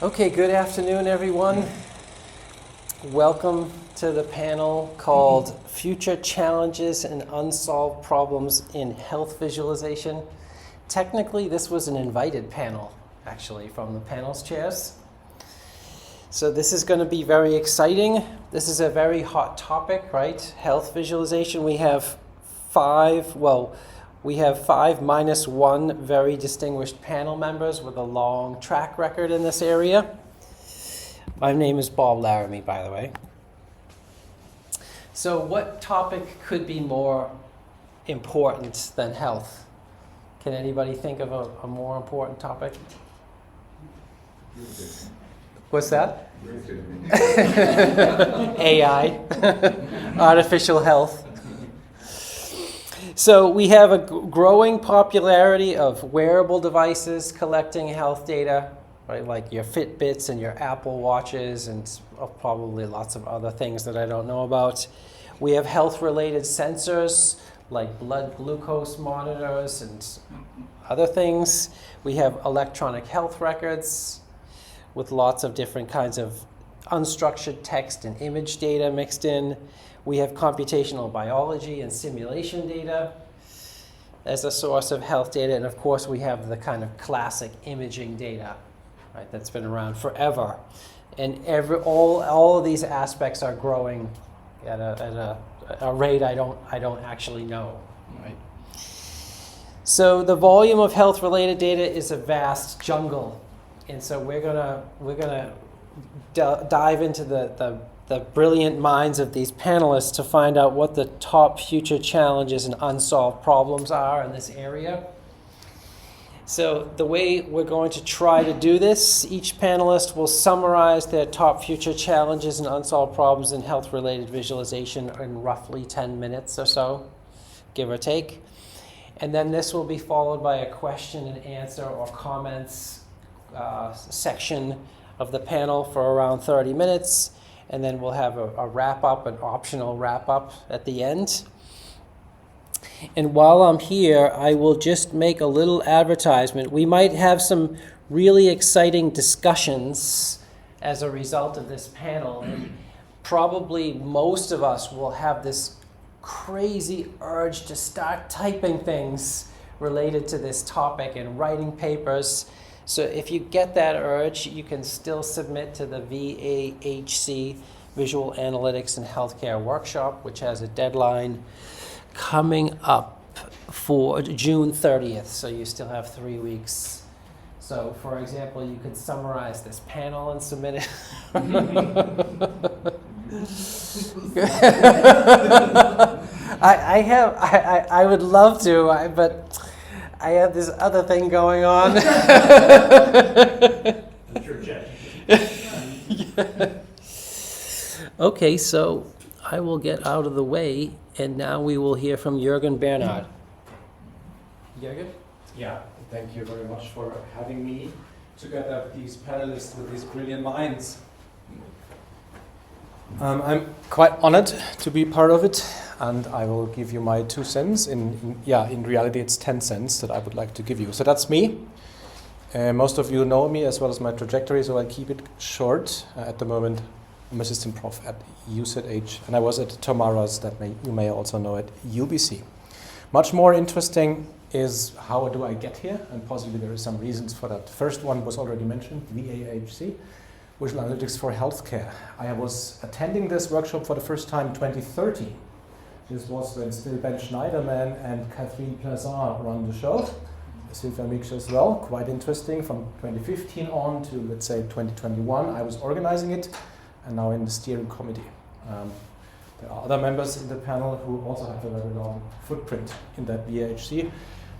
Okay, good afternoon, everyone. Welcome to the panel called Future Challenges and Unsolved Problems in Health Visualization. Technically, this was an invited panel, actually, from the panel's chairs. So this is going to be very exciting. This is a very hot topic, right? Health visualization. We have five minus one very distinguished panel members with a long track record in this area. My name is Bob Laramee, by the way. So what topic could be more important than health? Can anybody think of a more important topic? What's that? AI, artificial health. So we have a growing popularity of wearable devices collecting health data, right? Like your Fitbits and your Apple Watches and probably lots of other things that I don't know about. We have health-related sensors like blood glucose monitors and other things. We have electronic health records with lots of different kinds of unstructured text and image data mixed in. We have computational biology and simulation data as a source of health data. And of course, we have the kind of classic imaging data, right, that's been around forever. And all of these aspects are growing at a rate I don't actually know, right? So the volume of health-related data is a vast jungle. And so we're gonna dive into the brilliant minds of these panelists to find out what the top future challenges and unsolved problems are in this area. So the way we're going to try to do this, each panelist will summarize their top future challenges and unsolved problems in health-related visualization in roughly 10 minutes or so, give or take. And then this will be followed by a question and answer or comments section of the panel for around 30 minutes. And then we'll have a wrap-up, an optional wrap-up at the end. And while I'm here, I will just make a little advertisement. We might have some really exciting discussions as a result of this panel. And probably most of us will have this crazy urge to start typing things related to this topic and writing papers. So if you get that urge, you can still submit to the VAHC, Visual Analytics and Healthcare Workshop, which has a deadline coming up for June 30th. So you still have 3 weeks. So for example, you could summarize this panel and submit it. I would love to, but I have this other thing going on. Okay, so I will get out of the way, and now we will hear from Juergen Bernhard. Juergen? Yeah, thank you very much for having me together with these panelists with these brilliant minds. I'm quite honored to be part of it, and I will give you my 2 cents. In reality, it's 10 cents that I would like to give you. So that's me. Most of you know me as well as my trajectory, so I'll keep it short. At the moment, I'm assistant prof at UZH, and I was at Tamara's, you may also know at UBC. Much more interesting is how do I get here, and possibly there are some reasons for that. First one was already mentioned, VAHC. Visual Analytics for Healthcare. I was attending this workshop for the first time in 2013. This was when still Ben Schneiderman and Catherine Plazin ran the show. Sylvia Mix as well, quite interesting. From 2015 on to, let's say, 2021, I was organizing it, and now in the steering committee. There are other members in the panel who also have a very long footprint in that VAHC.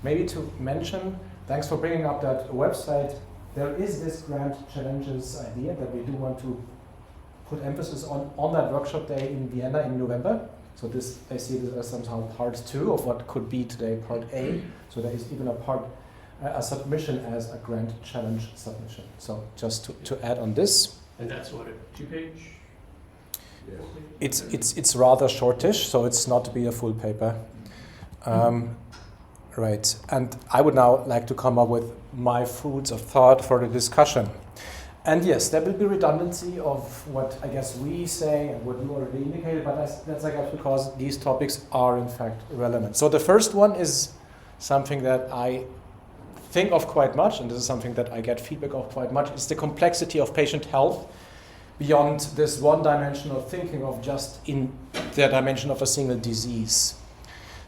Maybe to mention, thanks for bringing up that website. There is this Grand Challenges idea that we do want to put emphasis on that workshop day in Vienna in November. So this, I see this as somehow part 2 of what could be today part A. So there is even a submission as a Grand Challenge submission. So just to add on this. And that's what, a 2-page? It's rather shortish, so it's not to be a full paper. Right, and I would now like to come up with my foods of thought for the discussion. And yes, there will be redundancy of what I guess we say and what you already indicated, but that's I guess because these topics are in fact relevant. So the first one is something that I think of quite much, and this is something that I get feedback of quite much, is the complexity of patient health beyond this one-dimensional thinking of just in the dimension of a single disease.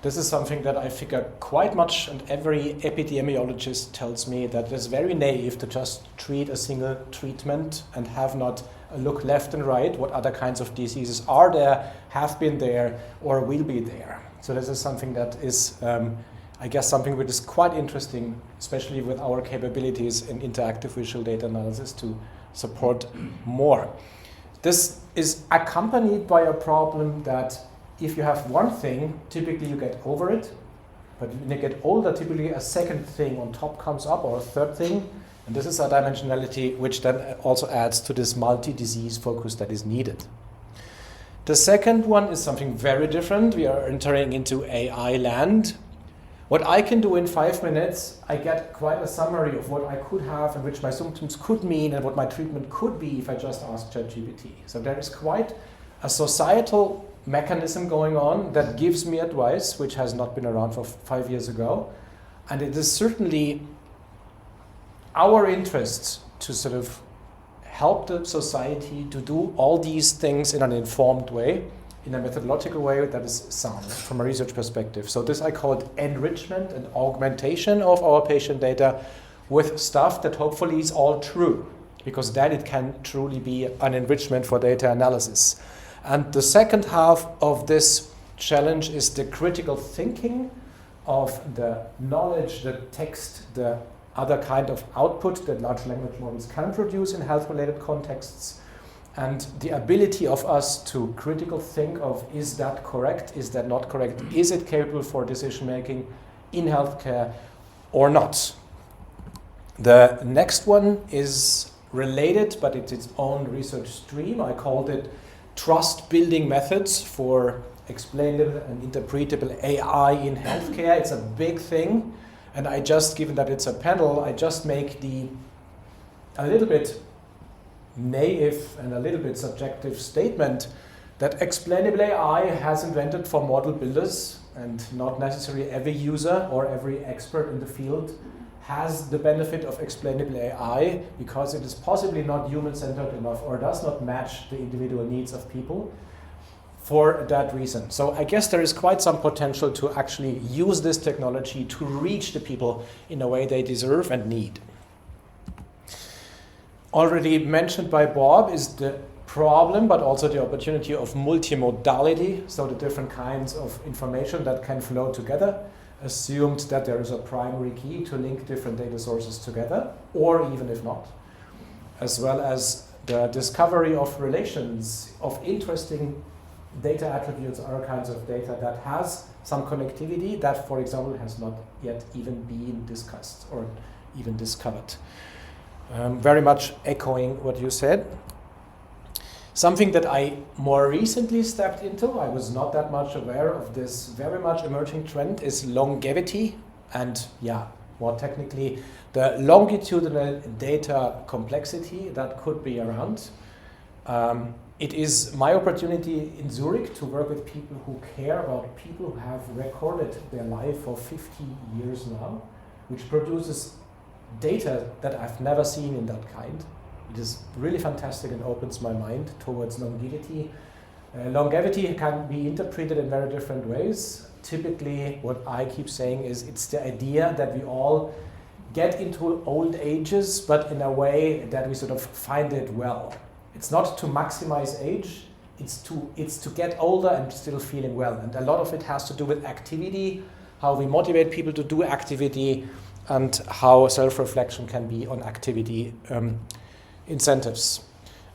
This is something that I figure quite much, and every epidemiologist tells me that it's very naive to just treat a single treatment and have not a look left and right what other kinds of diseases are there, have been there, or will be there. So this is something that is, I guess, something which is quite interesting, especially with our capabilities in interactive visual data analysis to support more. This is accompanied by a problem that if you have one thing, typically you get over it, but when you get older, typically a second thing on top comes up, or a third thing, and this is a dimensionality which then also adds to this multi-disease focus that is needed. The second one is something very different. We are entering into AI land. What I can do in 5 minutes, I get quite a summary of what I could have and which my symptoms could mean and what my treatment could be if I just ask ChatGPT. So there is quite a societal mechanism going on that gives me advice, which has not been around for 5 years ago. And it is certainly our interest to sort of help the society to do all these things in an informed way, in a methodological way that is sound from a research perspective. So this I call it enrichment and augmentation of our patient data with stuff that hopefully is all true, because then it can truly be an enrichment for data analysis. And the second half of this challenge is the critical thinking of the knowledge, the text, the other kind of output that large language models can produce in health-related contexts, and the ability of us to critical think of, is that correct, is that not correct, is it capable for decision-making in healthcare or not. The next one is related, but it's its own research stream. I called it trust-building methods for explainable and interpretable AI in healthcare. It's a big thing, and I just, given that it's a panel, I just make a little bit naive and a little bit subjective statement that explainable AI has invented for model builders, and not necessarily every user or every expert in the field has the benefit of explainable AI, because it is possibly not human-centered enough or does not match the individual needs of people for that reason. So I guess there is quite some potential to actually use this technology to reach the people in a way they deserve and need. Already mentioned by Bob is the problem, but also the opportunity of multimodality, so the different kinds of information that can flow together, assumed that there is a primary key to link different data sources together, or even if not, as well as the discovery of relations of interesting data attributes, other kinds of data that has some connectivity that, for example, has not yet even been discussed or even discovered. Very much echoing what you said. Something that I more recently stepped into, I was not that much aware of this very much emerging trend, is longevity, and more technically, the longitudinal data complexity that could be around. It is my opportunity in Zurich to work with people who care about people who have recorded their life for 50 years now, which produces data that I've never seen in that kind. It is really fantastic and opens my mind towards longevity. Longevity can be interpreted in very different ways. Typically, what I keep saying is it's the idea that we all get into old ages, but in a way that we sort of find it well. It's not to maximize age, it's to get older and still feeling well. And a lot of it has to do with activity, how we motivate people to do activity, and how self-reflection can be on activity incentives.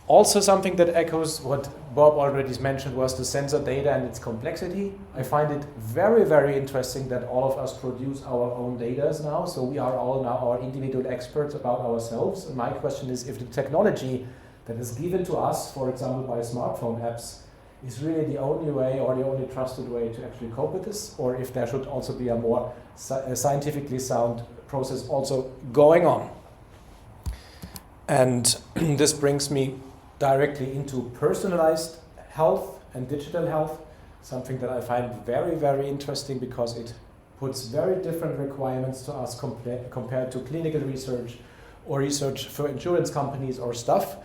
Also, something that echoes what Bob already mentioned was the sensor data and its complexity. I find it very, very interesting that all of us produce our own data now, so we are all now our individual experts about ourselves. And my question is, if the technology that is given to us, for example, by smartphone apps, is really the only way or the only trusted way to actually cope with this, or if there should also be a more scientifically sound process also going on. And this brings me directly into personalized health and digital health, something that I find very, very interesting because it puts very different requirements to us compared to clinical research or research for insurance companies or stuff.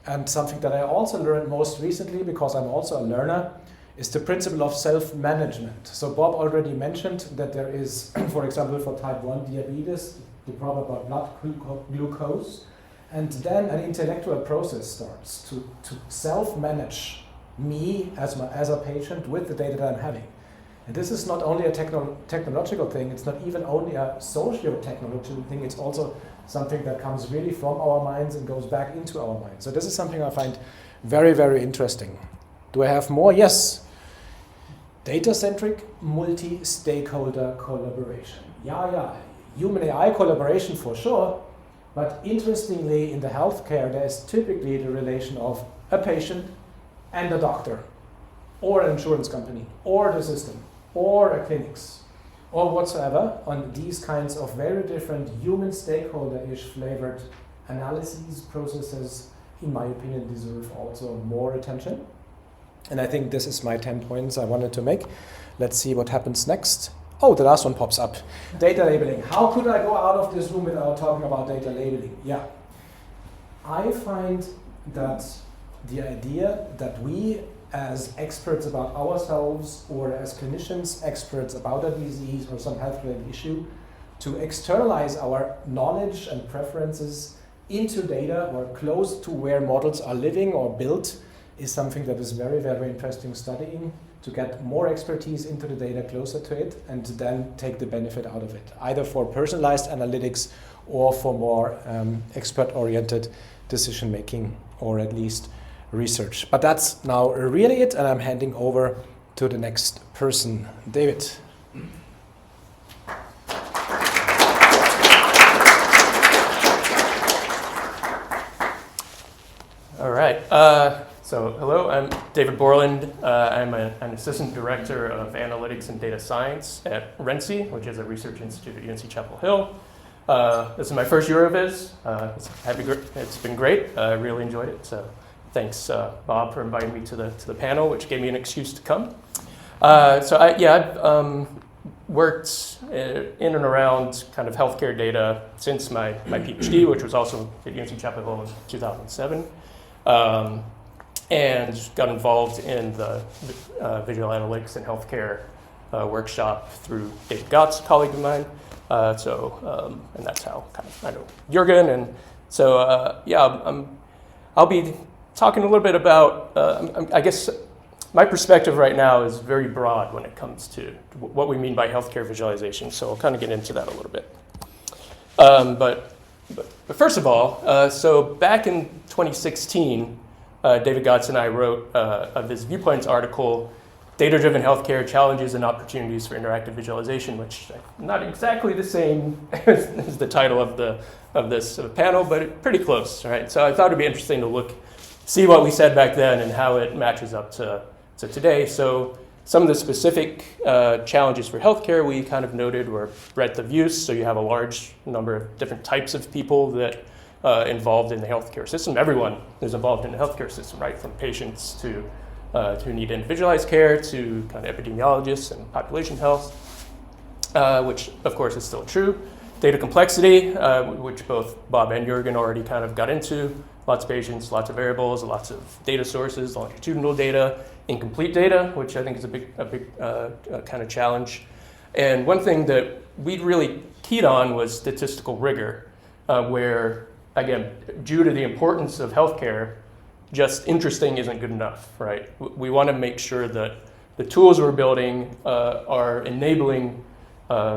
And something that I also learned most recently, because I'm also a learner, is the principle of self-management. So Bob already mentioned that there is, for example, for type 1 diabetes, the problem about blood glucose, and then an intellectual process starts to self-manage me as a patient with the data that I'm having. And this is not only a technological thing, it's not even only a socio-technological thing, it's also something that comes really from our minds and goes back into our minds. So this is something I find very, very interesting. Do I have more? Yes. Data-centric multi-stakeholder collaboration. Yeah. Human AI collaboration for sure, but interestingly in the healthcare there's typically the relation of a patient and a doctor, or an insurance company, or the system, or a clinics, or whatsoever, on these kinds of very different human stakeholder-ish flavored analyses, processes, in my opinion, deserve also more attention. And I think this is my 10 points I wanted to make. Let's see what happens next. Oh, the last one pops up. Data labeling. How could I go out of this room without talking about data labeling? Yeah. I find that the idea that we as experts about ourselves or as clinicians experts about a disease or some health-related issue to externalize our knowledge and preferences into data or close to where models are living or built is something that is very, very interesting studying, to get more expertise into the data, closer to it, and then take the benefit out of it, either for personalized analytics or for more expert-oriented decision-making, or at least research. But that's now really it, and I'm handing over to the next person, David. All right. So hello, I'm David Borland. I'm an assistant director of analytics and data science at RENCI, which is a research institute at UNC Chapel Hill. This is my first Eurovis. It's been great. I really enjoyed it. So thanks, Bob, for inviting me to the panel, which gave me an excuse to come. I've worked in and around kind of healthcare data since my PhD, which was also at UNC Chapel Hill in 2007. And got involved in the visual analytics and healthcare workshop through David Gotts, a colleague of mine. And that's how kind of I know Juergen. And so, I'll be talking a little bit about, I guess my perspective right now is very broad when it comes to what we mean by healthcare visualization. So I'll kind of get into that a little bit. But first of all, so back in 2016, David Gotts and I wrote this Viewpoints article, Data-Driven Healthcare Challenges and Opportunities for Interactive Visualization, which is not exactly the same as the title of this panel, but pretty close, right? So I thought it'd be interesting to see what we said back then and how it matches up to today. So some of the specific challenges for healthcare we kind of noted were breadth of use. So you have a large number of different types of people that involved in the healthcare system. Everyone is involved in the healthcare system, right? From patients to who need individualized care to kind of epidemiologists and population health, which of course is still true. Data complexity, which both Bob and Juergen already kind of got into. Lots of patients, lots of variables, lots of data sources, longitudinal data, incomplete data, which I think is a big kind of challenge. And one thing that we really keyed on was statistical rigor, where, again, due to the importance of healthcare, just interesting isn't good enough, right? We want to make sure that the tools we're building are enabling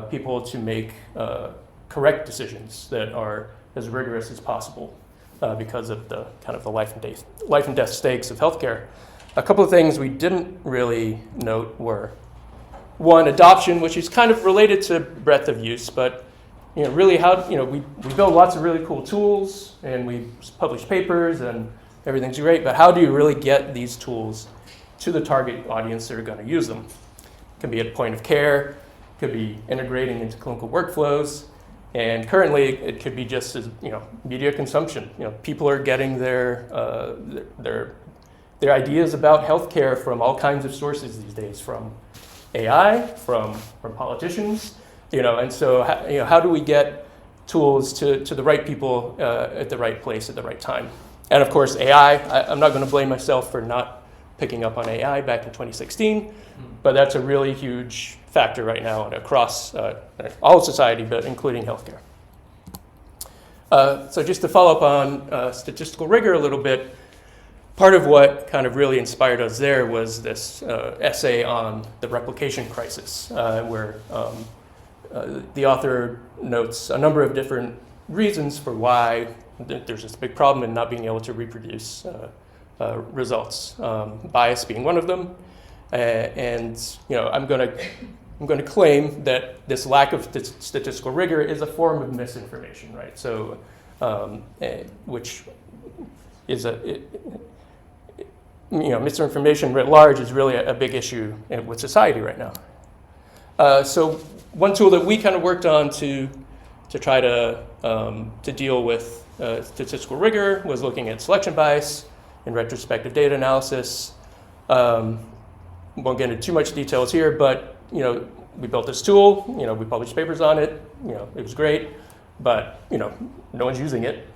people to make correct decisions that are as rigorous as possible because of the kind of the life and death stakes of healthcare. A couple of things we didn't really note were, one, adoption, which is kind of related to breadth of use, but really how, we build lots of really cool tools and we publish papers and everything's great, but how do you really get these tools to the target audience that are going to use them? It can be at point of care, could be integrating into clinical workflows, And currently, it could be just as media consumption. People are getting their ideas about healthcare from all kinds of sources these days, from AI, from politicians, and so how do we get tools to the right people at the right place at the right time? And of course, AI, I'm not going to blame myself for not picking up on AI back in 2016, but that's a really huge factor right now across all of society, but including healthcare. So just to follow up on statistical rigor a little bit, part of what kind of really inspired us there was this essay on the replication crisis, where the author notes a number of different reasons for why there's this big problem in not being able to reproduce results, bias being one of them. And I'm going to claim that this lack of statistical rigor is a form of misinformation, right? So, which is misinformation writ large is really a big issue with society right now. So one tool that we kind of worked on to try to deal with statistical rigor was looking at selection bias and retrospective data analysis. Won't get into too much details here, but we built this tool. We published papers on it. It was great, but no one's using it.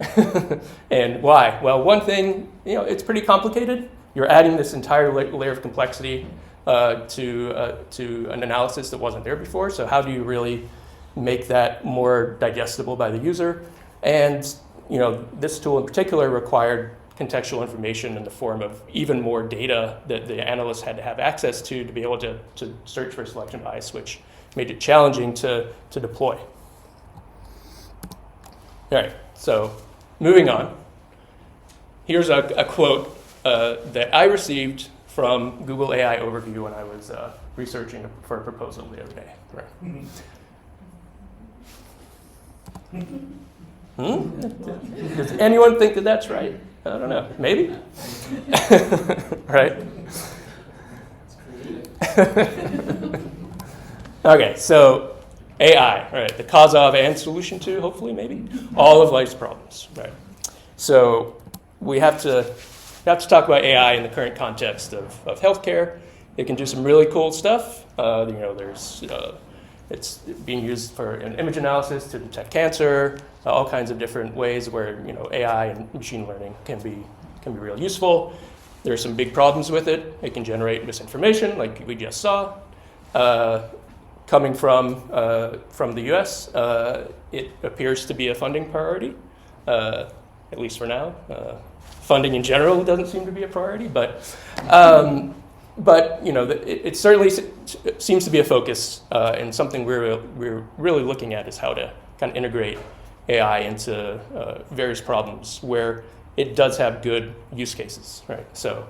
And why? Well, one thing, it's pretty complicated. You're adding this entire layer of complexity to an analysis that wasn't there before. So how do you really make that more digestible by the user? And this tool in particular required contextual information in the form of even more data that the analysts had to have access to be able to search for selection bias, which made it challenging to deploy. All right, so moving on. Here's a quote that I received from Google AI Overview when I was researching for a proposal the other day. Right. Does anyone think that that's right? I don't know. Maybe? Right? Okay, so AI, right? The cause of and solution to, hopefully, maybe, all of life's problems, right? So we have to talk about AI in the current context of healthcare. It can do some really cool stuff. It's being used for an image analysis to detect cancer, all kinds of different ways where AI and machine learning can be real useful. There are some big problems with it. It can generate misinformation, like we just saw. Coming from the US, it appears to be a funding priority, at least for now. Funding in general doesn't seem to be a priority, but it certainly seems to be a focus, and something we're really looking at is how to kind of integrate AI into various problems where it does have good use cases, right? So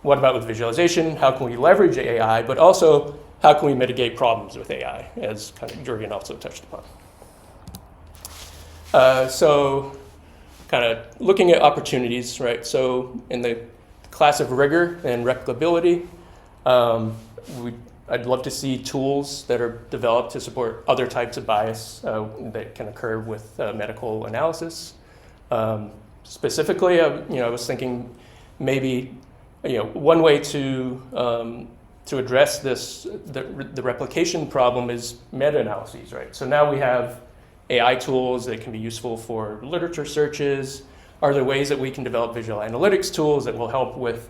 what about with visualization? How can we leverage AI, but also how can we mitigate problems with AI, as kind of Juergen also touched upon. So kind of looking at opportunities, right? So in the class of rigor and replicability, I'd love to see tools that are developed to support other types of bias that can occur with medical analysis. Specifically, I was thinking maybe one way to address the replication problem is meta-analyses, right? So now we have AI tools that can be useful for literature searches. Are there ways that we can develop visual analytics tools that will help with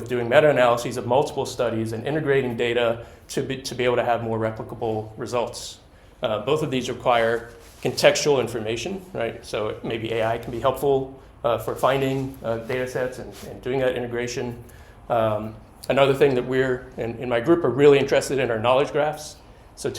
doing meta-analyses of multiple studies and integrating data to be able to have more replicable results? Both of these require contextual information, right? So maybe AI can be helpful for finding data sets and doing that integration. Another thing that we're, in my group, are really interested in are knowledge graphs. So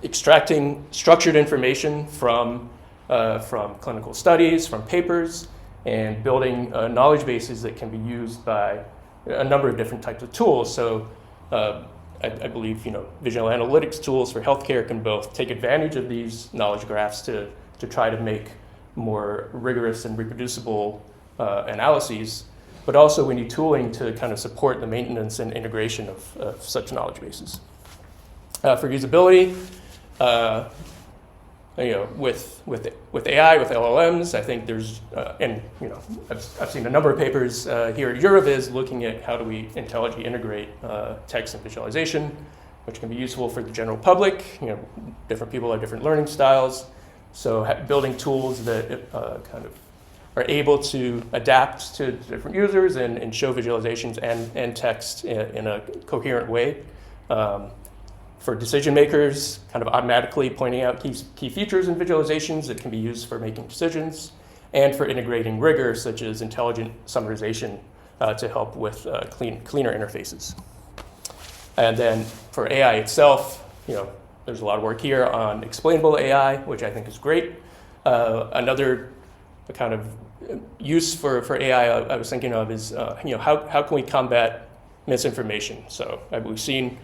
extracting structured information from clinical studies, from papers, and building knowledge bases that can be used by a number of different types of tools. So I believe visual analytics tools for healthcare can both take advantage of these knowledge graphs to try to make more rigorous and reproducible analyses, but also we need tooling to kind of support the maintenance and integration of such knowledge bases. For usability, with AI, with LLMs, I think there's, and I've seen a number of papers here at Eurovis looking at how do we intelligently integrate text and visualization, which can be useful for the general public. Different people have different learning styles, so building tools that kind of are able to adapt to different users and show visualizations and text in a coherent way. For decision makers, kind of automatically pointing out key features and visualizations that can be used for making decisions, and for integrating rigor such as intelligent summarization to help with cleaner interfaces. And then for AI itself, there's a lot of work here on explainable AI, which I think is great. Another kind of use for AI I was thinking of is how can we combat misinformation? So we've seen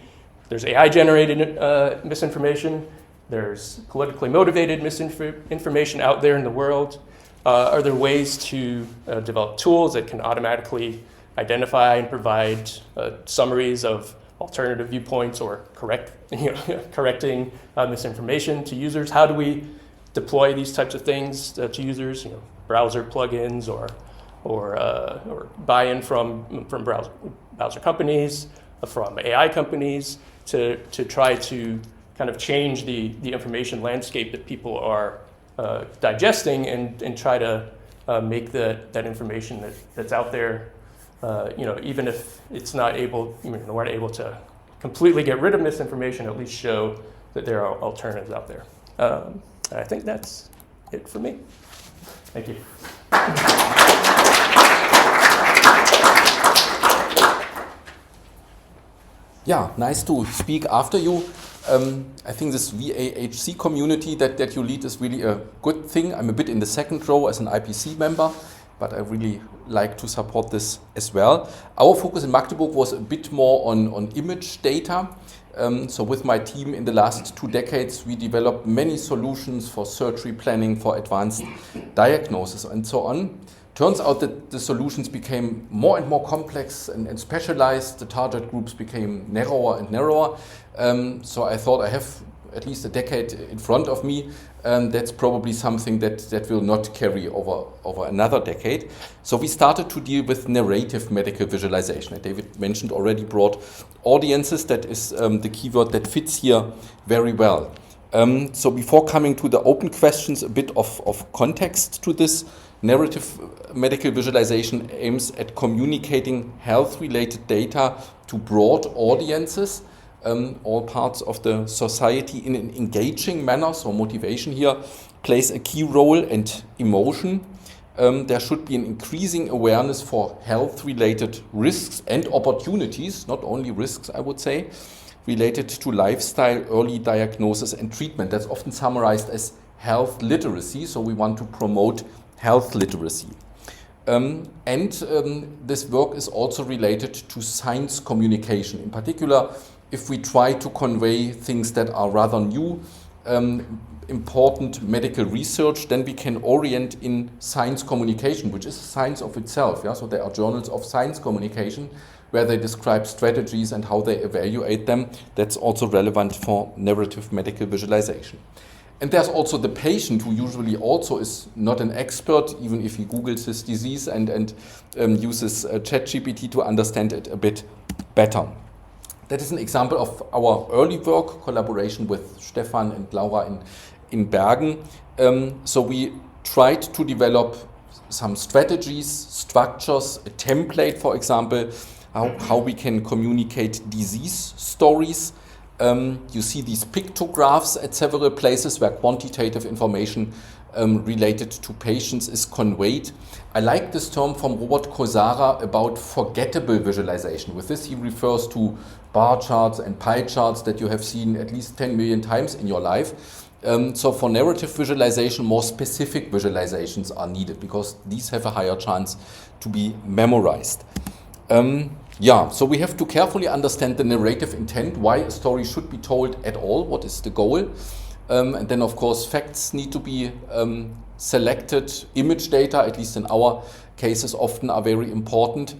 there's AI-generated misinformation. There's politically motivated misinformation out there in the world. Are there ways to develop tools that can automatically identify and provide summaries of alternative viewpoints or correcting misinformation to users? How do we deploy these types of things to users? Browser plugins or buy-in from browser companies, from AI companies, to try to kind of change the information landscape that people are digesting and try to make that information that's out there, even if it's not able, we're not able to completely get rid of misinformation, at least show that there are alternatives out there. And I think that's it for me. Thank you. Yeah, nice to speak after you. I think this VAHC community that you lead is really a good thing. I'm a bit in the second row as an IPC member, but I really like to support this as well. Our focus in Magdeburg was a bit more on image data. So with my team in the last 2 decades, we developed many solutions for surgery planning, for advanced diagnosis and so on. Turns out that the solutions became more and more complex and specialized. The target groups became narrower and narrower. So I thought I have at least a decade in front of me. That's probably something that will not carry over another decade. So we started to deal with narrative medical visualization. And David mentioned already broad audiences. That is the keyword that fits here very well. So before coming to the open questions, a bit of context to this. Narrative medical visualization aims at communicating health-related data to broad audiences, all parts of the society in an engaging manner. So motivation here plays a key role, and emotion. There should be an increasing awareness for health-related risks and opportunities, not only risks, I would say, related to lifestyle, early diagnosis and treatment. That's often summarized as health literacy. So we want to promote health literacy. This work is also related to science communication. In particular, if we try to convey things that are rather new, important medical research, then we can orient in science communication, which is a science of itself. Yeah? So there are journals of science communication where they describe strategies and how they evaluate them. That's also relevant for narrative medical visualization. And there's also the patient, who usually also is not an expert, even if he Googles his disease and uses ChatGPT to understand it a bit better. That is an example of our early work, collaboration with Stefan and Laura in Bergen. So we tried to develop some strategies, structures, a template, for example, how we can communicate disease stories. You see these pictographs at several places where quantitative information related to patients is conveyed. I like this term from Robert Kosara about forgettable visualization. With this, he refers to bar charts and pie charts that you have seen at least 10 million times in your life. So for narrative visualization, more specific visualizations are needed because these have a higher chance to be memorized. So we have to carefully understand the narrative intent, why a story should be told at all, what is the goal. And then, of course, facts need to be selected. Image data, at least in our cases, often are very important.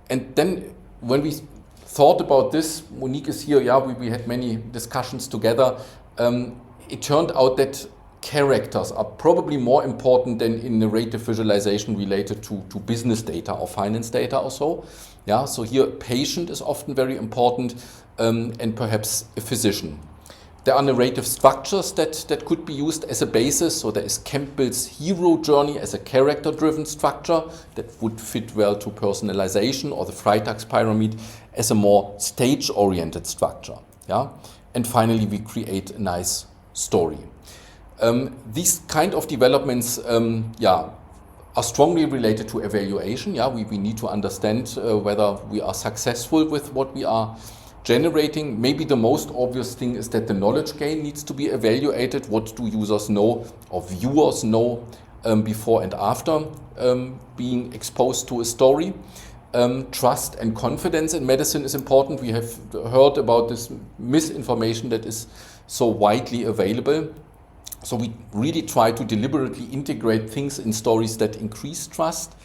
And then when we thought about this, Monique is here, we had many discussions together. It turned out that characters are probably more important than in narrative visualization related to business data or finance data or so. Yeah, so here patient is often very important, and perhaps a physician. There are narrative structures that could be used as a basis. So there is Campbell's hero journey as a character-driven structure that would fit well to personalization, or the Freitags pyramid as a more stage-oriented structure. Yeah? And finally, we create a nice story. These kind of developments are strongly related to evaluation. Yeah? We need to understand whether we are successful with what we are generating. Maybe the most obvious thing is that the knowledge gain needs to be evaluated. What do users know or viewers know before and after being exposed to a story? Trust and confidence in medicine is important. We have heard about this misinformation that is so widely available. So we really try to deliberately integrate things in stories that increase trust,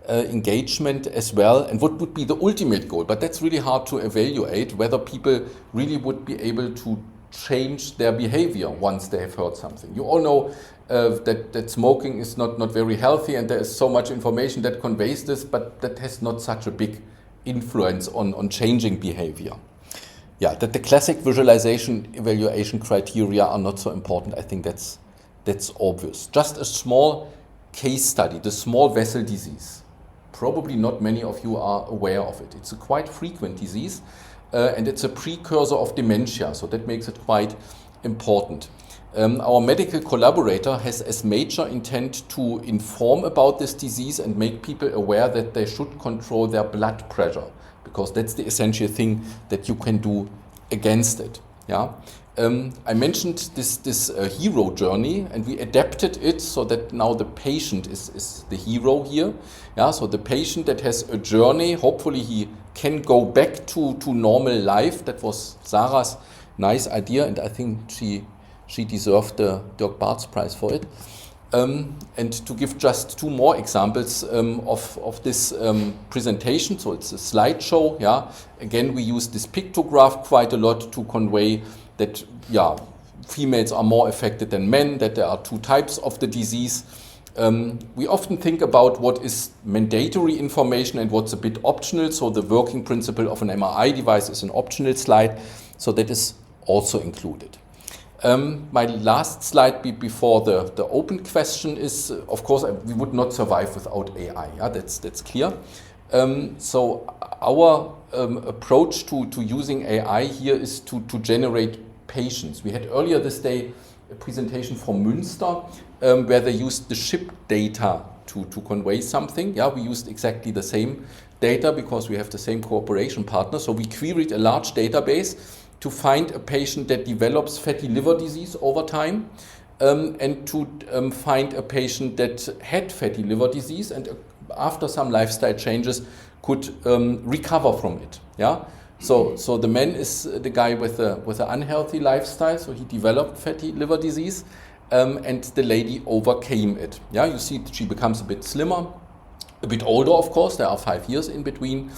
engagement as well, and what would be the ultimate goal. But that's really hard to evaluate, whether people really would be able to change their behavior once they have heard something. You all know that smoking is not very healthy, and there is so much information that conveys this, but that has not such a big influence on changing behavior. Yeah, that the classic visualization evaluation criteria are not so important, I think that's obvious. Just a small case study, the small vessel disease. Probably not many of you are aware of it. It's a quite frequent disease, and it's a precursor of dementia, so that makes it quite important. Our medical collaborator has as major intent to inform about this disease and make people aware that they should control their blood pressure, because that's the essential thing that you can do against it. Yeah. I mentioned this hero journey, and we adapted it so that now the patient is the hero here. Yeah, so the patient that has a journey, hopefully he can go back to normal life. That was Sarah's nice idea, and I think she deserved the Dirk Barths Prize for it. And to give just two more examples of this presentation, so it's a slideshow. Yeah, again we use this pictograph quite a lot to convey that females are more affected than men, that there are two types of the disease. We often think about what is mandatory information and what's a bit optional. So the working principle of an MRI device is an optional slide, so that is also included. My last slide before the open question is, of course, we would not survive without AI. Yeah, that's clear. So our approach to using AI here is to generate patients. We had earlier this day a presentation from Münster where they used the ship data to convey something. Yeah, we used exactly the same data because we have the same cooperation partner. So we queried a large database to find a patient that develops fatty liver disease over time, and to find a patient that had fatty liver disease and after some lifestyle changes could recover from it. Yeah. So the man is the guy with an unhealthy lifestyle, so he developed fatty liver disease, and the lady overcame it. Yeah, you see she becomes a bit slimmer, a bit older, of course. There are 5 years in between.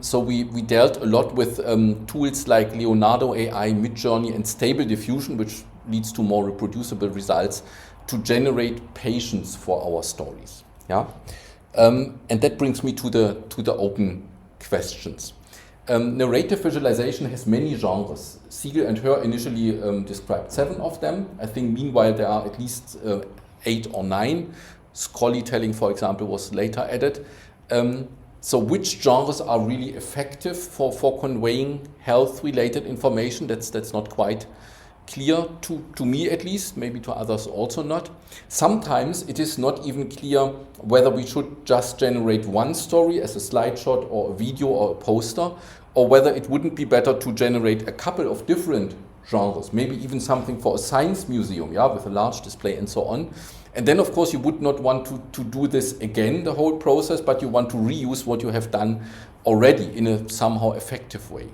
So we dealt a lot with tools like Leonardo AI, Midjourney, and Stable Diffusion, which leads to more reproducible results to generate patients for our stories. Yeah, and that brings me to the open questions. Narrative visualization has many genres. Siegel and Hör initially described 7 of them. I think meanwhile there are at least 8 or 9. Scrollytelling, for example, was later added. So which genres are really effective for conveying health-related information? That's not quite clear to me, at least, maybe to others also not. Sometimes it is not even clear whether we should just generate one story as a slideshot or a video or a poster, or whether it wouldn't be better to generate a couple of different genres, maybe even something for a science museum, yeah, with a large display and so on. And then, of course, you would not want to do this again, the whole process, but you want to reuse what you have done already in a somehow effective way.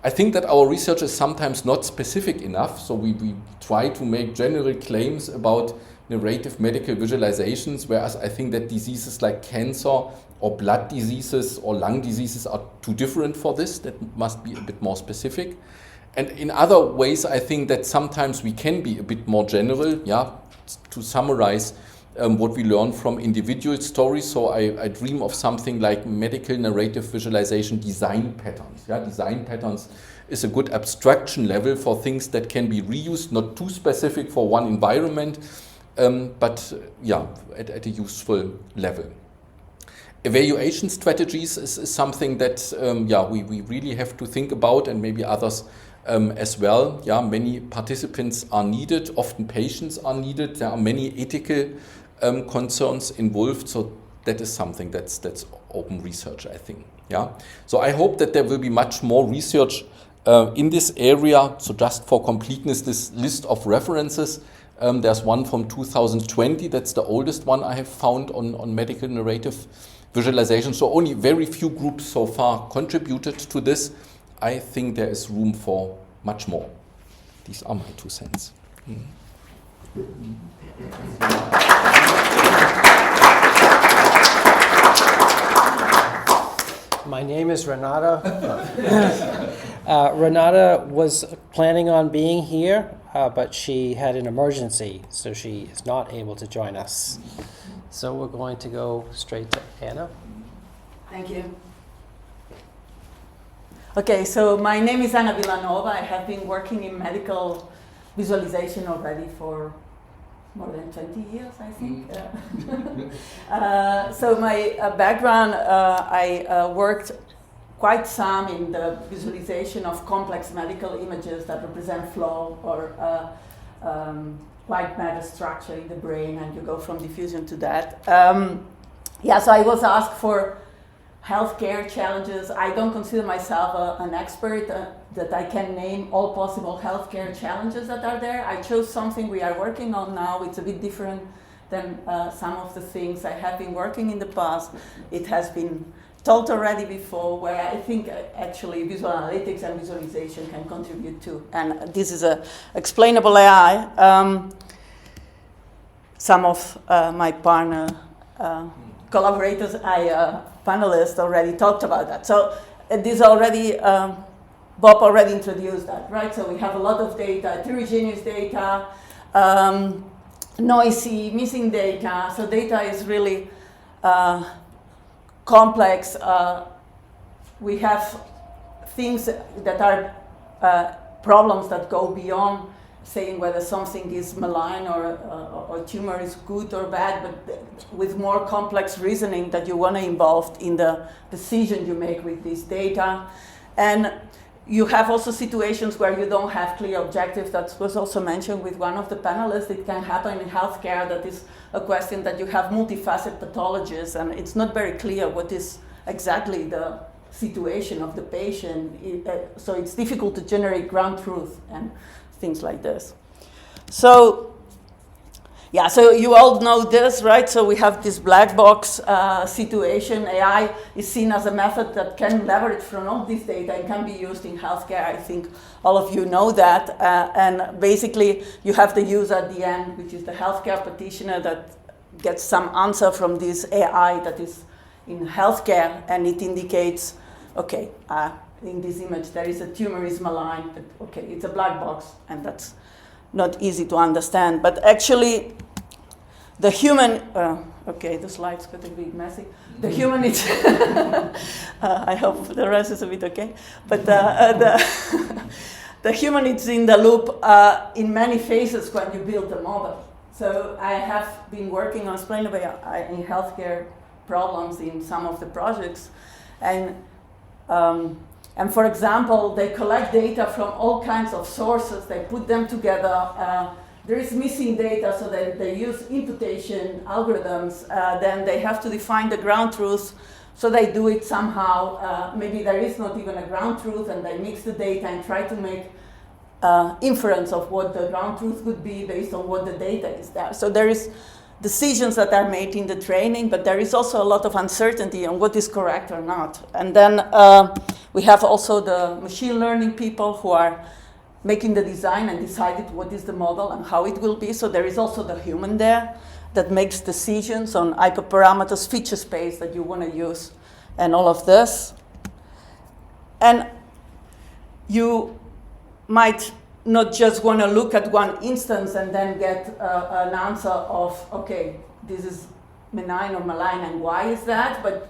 I think that our research is sometimes not specific enough, so we try to make general claims about narrative medical visualizations, whereas I think that diseases like cancer or blood diseases or lung diseases are too different for this. That must be a bit more specific. And in other ways, I think that sometimes we can be a bit more general, yeah, to summarize what we learn from individual stories. So I dream of something like medical narrative visualization design patterns. Yeah, design patterns is a good abstraction level for things that can be reused, not too specific for one environment, but yeah, at a useful level. Evaluation strategies is something that yeah, we really have to think about, and maybe others as well. Yeah, many participants are needed, often patients are needed. There are many ethical concerns involved, so that is something that's open research, I think. Yeah, so I hope that there will be much more research in this area. So just for completeness, this list of references, there's one from 2020, that's the oldest one I have found on medical narrative visualization. So only very few groups so far contributed to this. I think there is room for much more. These are my 2 cents. My name is Renata. Renata was planning on being here, but she had an emergency, so she is not able to join us. So we're going to go straight to Anna. Thank you. Okay, so my name is Anna Vilanova. I have been working in medical visualization already for more than 20 years, I think. So my background, I worked quite some in the visualization of complex medical images that represent flow or white matter structure in the brain, and you go from diffusion to that. Yeah, so I was asked for healthcare challenges. I don't consider myself an expert that I can name all possible healthcare challenges that are there. I chose something we are working on now. It's a bit different than some of the things I have been working in the past. It has been told already before, where I think actually visual analytics and visualization can contribute to. And this is a explainable AI. Some of my partner collaborators, panelists already talked about that. So this already, Bob already introduced that, right? So we have a lot of data, heterogeneous data, noisy, missing data. So data is really complex. We have things that are problems that go beyond saying whether something is malign or tumor is good or bad, but with more complex reasoning that you want to involve in the decision you make with this data. And you have also situations where you don't have clear objectives. That was also mentioned with one of the panelists. It can happen in healthcare. That is a question that you have multifaceted pathologies, and it's not very clear what is exactly the situation of the patient. So it's difficult to generate ground truth and things like this. So, yeah, so you all know this, right? So we have this black box situation. AI is seen as a method that can leverage from all this data and can be used in healthcare. I think all of you know that. And basically, you have the user at the end, which is the healthcare practitioner that gets some answer from this AI that is in healthcare, and it indicates, okay, in this image, there is a tumor is malign, but okay, it's a black box, and that's not easy to understand. But actually, the human, okay, the slides got a bit messy. The human is, I hope the rest is a bit okay. But the human is in the loop in many phases when you build the model. So I have been working on explainable AI in healthcare problems in some of the projects, and for example, they collect data from all kinds of sources, they put them together. There is missing data, so they use imputation algorithms. Then they have to define the ground truth, so they do it somehow. Maybe there is not even a ground truth, and they mix the data and try to make inference of what the ground truth would be based on what the data is there. So there is decisions that are made in the training, but there is also a lot of uncertainty on what is correct or not. And then we have also the machine learning people who are making the design and decided what is the model and how it will be. So there is also the human there that makes decisions on hyperparameters, feature space that you want to use, and all of this. And you might not just want to look at one instance and then get an answer of, okay, this is benign or malign, and why is that? But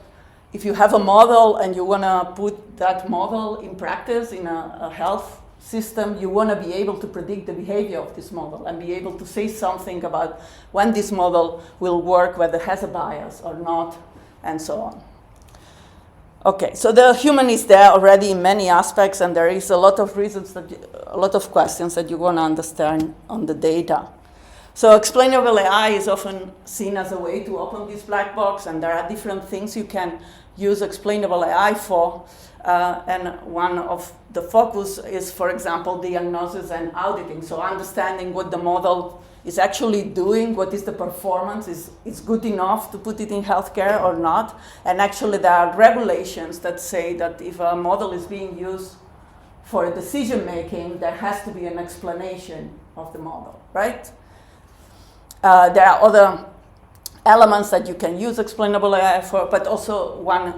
if you have a model and you want to put that model in practice in a health system, you want to be able to predict the behavior of this model and be able to say something about when this model will work, whether it has a bias or not, and so on. Okay, so the human is there already in many aspects, and there is a lot of reasons, a lot of questions that you want to understand on the data. So explainable AI is often seen as a way to open this black box, and there are different things you can use explainable AI for. And one of the focus is, for example, diagnosis and auditing. So understanding what the model is actually doing, what is the performance, is good enough to put it in healthcare or not. And actually there are regulations that say that if a model is being used for decision making, there has to be an explanation of the model, right? There are other elements that you can use explainable AI for, but also one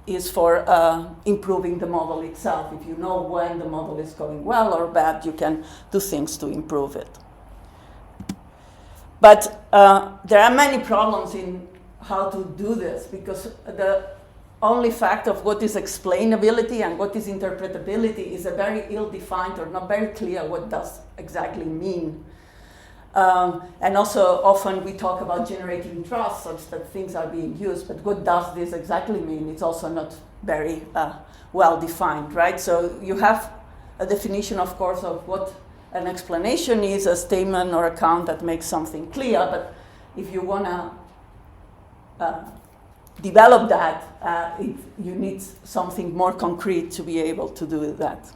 is for improving the model itself. If you know when the model is going well or bad, you can do things to improve it. But there are many problems in how to do this, because the only fact of what is explainability and what is interpretability is a very ill-defined or not very clear what does exactly mean. And also often we talk about generating trust such that things are being used, but what does this exactly mean? It's also not very well defined, right? So you have a definition, of course, of what an explanation is, a statement or account that makes something clear, but if you want to develop that, you need something more concrete to be able to do that.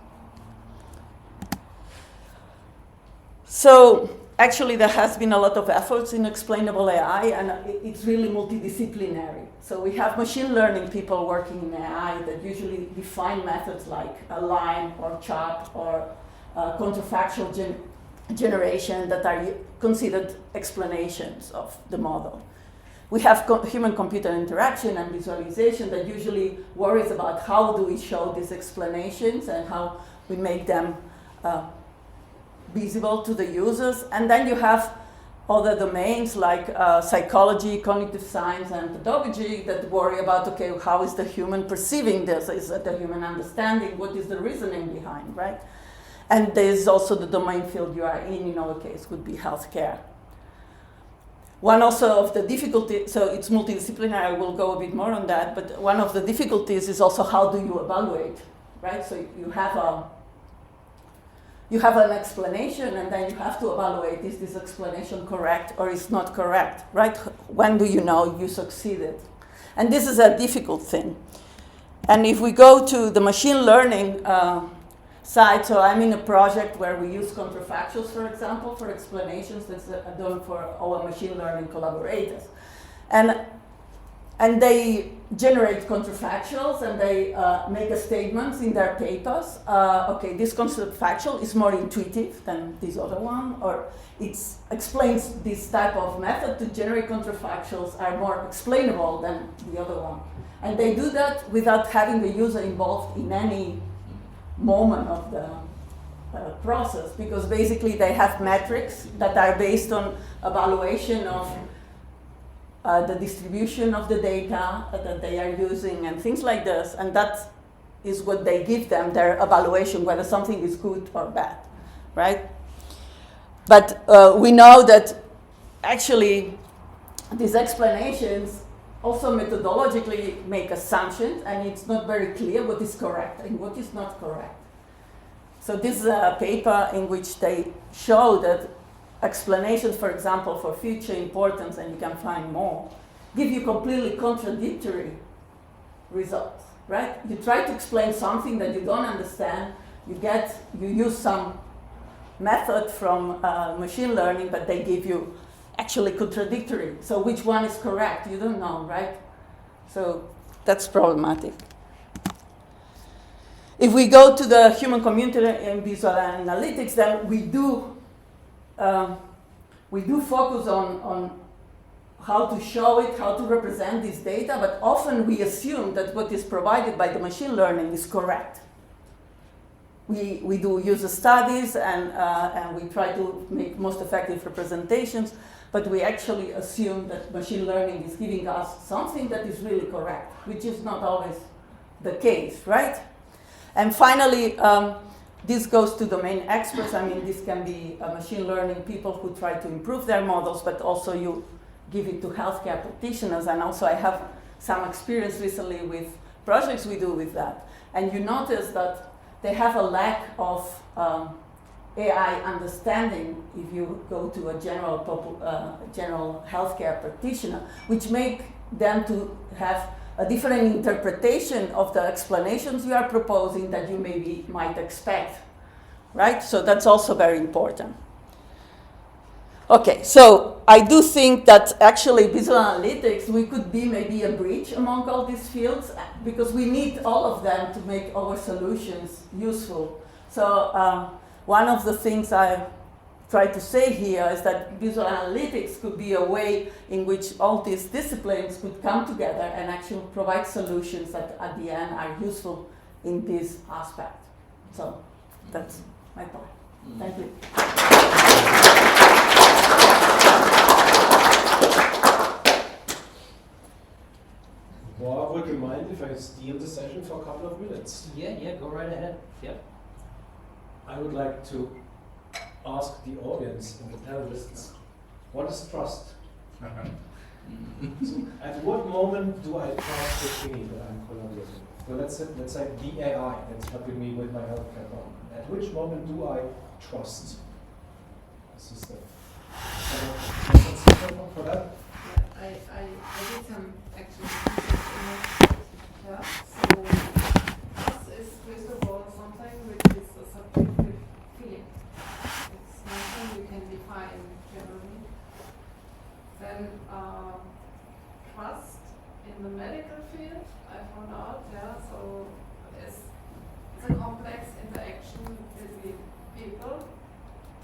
So actually there has been a lot of efforts in explainable AI, and it's really multidisciplinary. So we have machine learning people working in AI that usually define methods like align or chop or counterfactual generation that are considered explanations of the model. We have human-computer interaction and visualization that usually worries about how do we show these explanations and how we make them visible to the users. And then you have other domains like psychology, cognitive science, and pedagogy that worry about, okay, how is the human perceiving this? Is it the human understanding? What is the reasoning behind, right? And there's also the domain field you are in our case, would be healthcare. One also of the difficulties, so it's multidisciplinary, I will go a bit more on that, but one of the difficulties is also how do you evaluate, right? So you have an explanation, and then you have to evaluate, is this explanation correct or is not correct, right? When do you know you succeeded? And this is a difficult thing. And if we go to the machine learning side, so I'm in a project where we use counterfactuals, for example, for explanations that's done for our machine learning collaborators. And they generate counterfactuals, and they make a statements in their papers. Okay, this counterfactual is more intuitive than this other one, or it explains this type of method to generate counterfactuals are more explainable than the other one. And they do that without having the user involved in any moment of the process, because basically they have metrics that are based on evaluation of the distribution of the data that they are using and things like this, and that is what they give them, their evaluation, whether something is good or bad, right? But we know that actually these explanations also methodologically make assumptions, and it's not very clear what is correct and what is not correct. So this is a paper in which they show that explanations, for example, for future importance, and you can find more, give you completely contradictory results, right? You try to explain something that you don't understand, you use some method from machine learning, but they give you actually contradictory. So which one is correct? You don't know, right? So that's problematic. If we go to the human community in visual analytics, then we do focus on how to show it, how to represent this data, but often we assume that what is provided by the machine learning is correct. We do user studies and we try to make most effective representations, but we actually assume that machine learning is giving us something that is really correct, which is not always the case, right? And finally, this goes to domain experts. I mean, this can be machine learning people who try to improve their models, but also you give it to healthcare practitioners. And also I have some experience recently with projects we do with that. And you notice that they have a lack of AI understanding if you go to a general healthcare practitioner, which make them to have a different interpretation of the explanations you are proposing that you might expect, right? So that's also very important. Okay, so I do think that actually visual analytics, we could be maybe a bridge among all these fields because we need all of them to make our solutions useful. So one of the things I try to say here is that visual analytics could be a way in which all these disciplines could come together and actually provide solutions that at the end are useful in this aspect. So that's my point. Thank you. Well, would you mind if I steal the session for a couple of minutes? Yeah, go right ahead. Yep. I would like to ask the audience and the panelists, what is trust? So at what moment do I trust the thing that I'm collaborating with? So let's say the AI that's helping me with my healthcare problem. At which moment do I trust the system? For that? Yeah, I did some actually yeah. So trust is first of all something which is a subjective feeling. It's nothing you can define generally. Then trust in the medical field, I found out, yeah, so it's a complex interaction between people,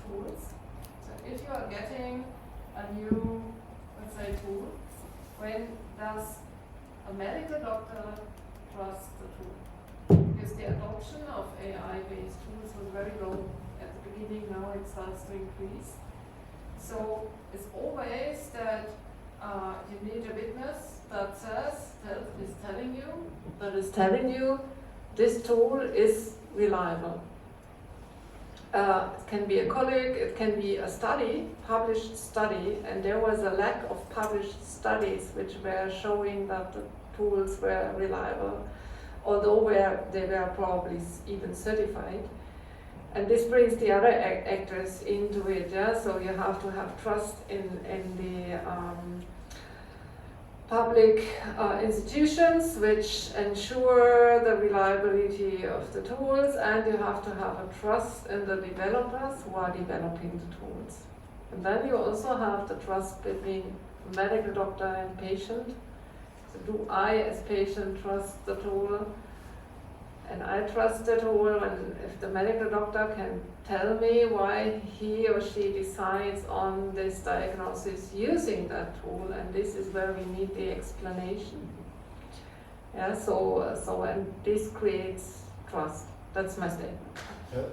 tools. So if you are getting a new, let's say, tool, when does a medical doctor trust the tool? Because the adoption of AI-based tools was very low at the beginning, now it starts to increase. So it's always that you need a witness that is telling you this tool is reliable. It can be a colleague, it can be a study, published study, and there was a lack of published studies which were showing that the tools were reliable, although they were probably even certified. And this brings the other actors into it, yeah? So you have to have trust in the public institutions which ensure the reliability of the tools, and you have to have a trust in the developers who are developing the tools. And then you also have the trust between medical doctor and patient. So do I as patient trust the tool? And I trust the tool, and if the medical doctor can tell me why he or she decides on this diagnosis using that tool, and this is where we need the explanation. Yeah, so and this creates trust. That's my statement.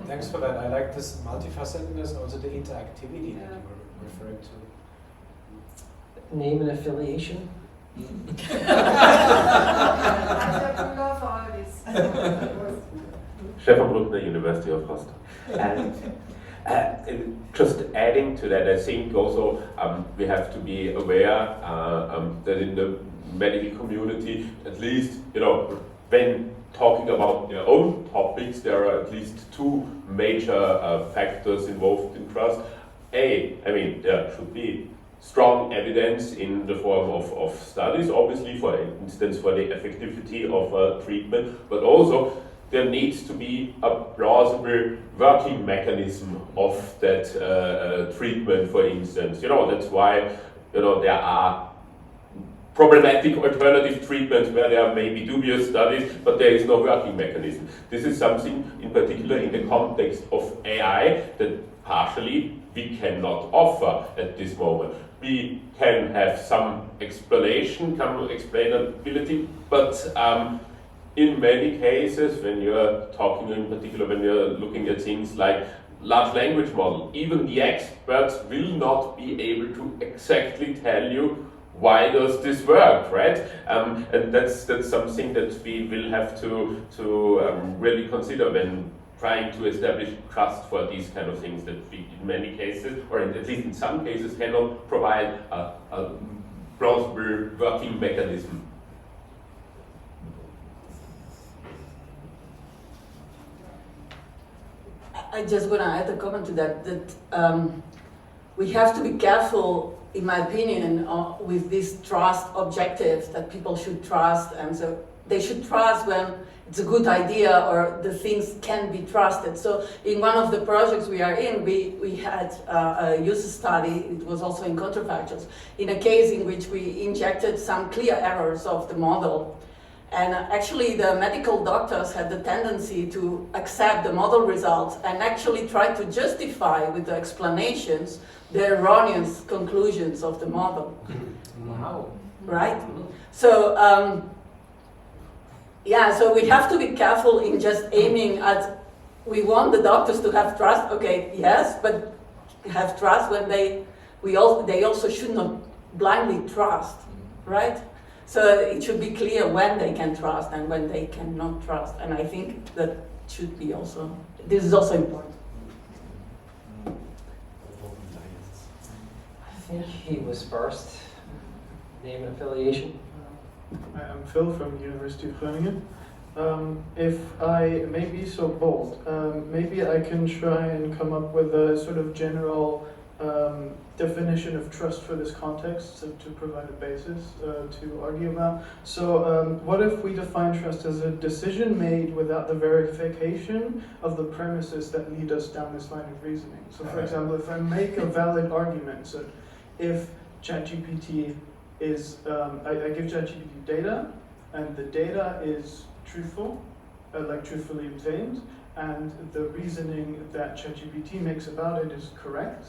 Thanks for that. I like this multifacetedness, also the interactivity that you were referring to. Name and affiliation? Stefan Bruckner, University of Rostock. And just adding to that, I think also we have to be aware that in the medical community, at least, when talking about their own topics, there are at least two major factors involved in trust. There should be strong evidence in the form of studies, obviously, for instance, for the effectivity of treatment, but also there needs to be a plausible working mechanism of that treatment, for instance. That's why there are problematic alternative treatments where there may be dubious studies, but there is no working mechanism. This is something in particular in the context of AI that partially we cannot offer at this moment. We can have some explanation, some explainability, but in many cases, when you're talking in particular, when you're looking at things like large language model, even the experts will not be able to exactly tell you why does this work, right? And that's something that we will have to really consider when trying to establish trust for these kind of things that we, in many cases, or at least in some cases, cannot provide a plausible working mechanism. I just want to add a comment to that, we have to be careful, in my opinion, with these trust objectives that people should trust, and so they should trust when it's a good idea or the things can be trusted. So in one of the projects we are in, we had a user study, it was also in counterfactuals, in a case in which we injected some clear errors of the model. And actually the medical doctors had the tendency to accept the model results and actually try to justify with the explanations the erroneous conclusions of the model. Wow. Right? So, yeah, so we have to be careful in just aiming at, we want the doctors to have trust, okay, yes, but have trust when they also should not blindly trust, right? So it should be clear when they can trust and when they cannot trust. And I think that should be also, this is also important. I think he was first. Name and affiliation. I'm Phil from the University of Groningen. If I may be so bold, maybe I can try and come up with a sort of general definition of trust for this context to provide a basis to argue about. So what if we define trust as a decision made without the verification of the premises that lead us down this line of reasoning? So for example, if I make a valid argument, so if ChatGPT is, I give ChatGPT data, and the data is truthful, like truthfully obtained, and the reasoning that ChatGPT makes about it is correct,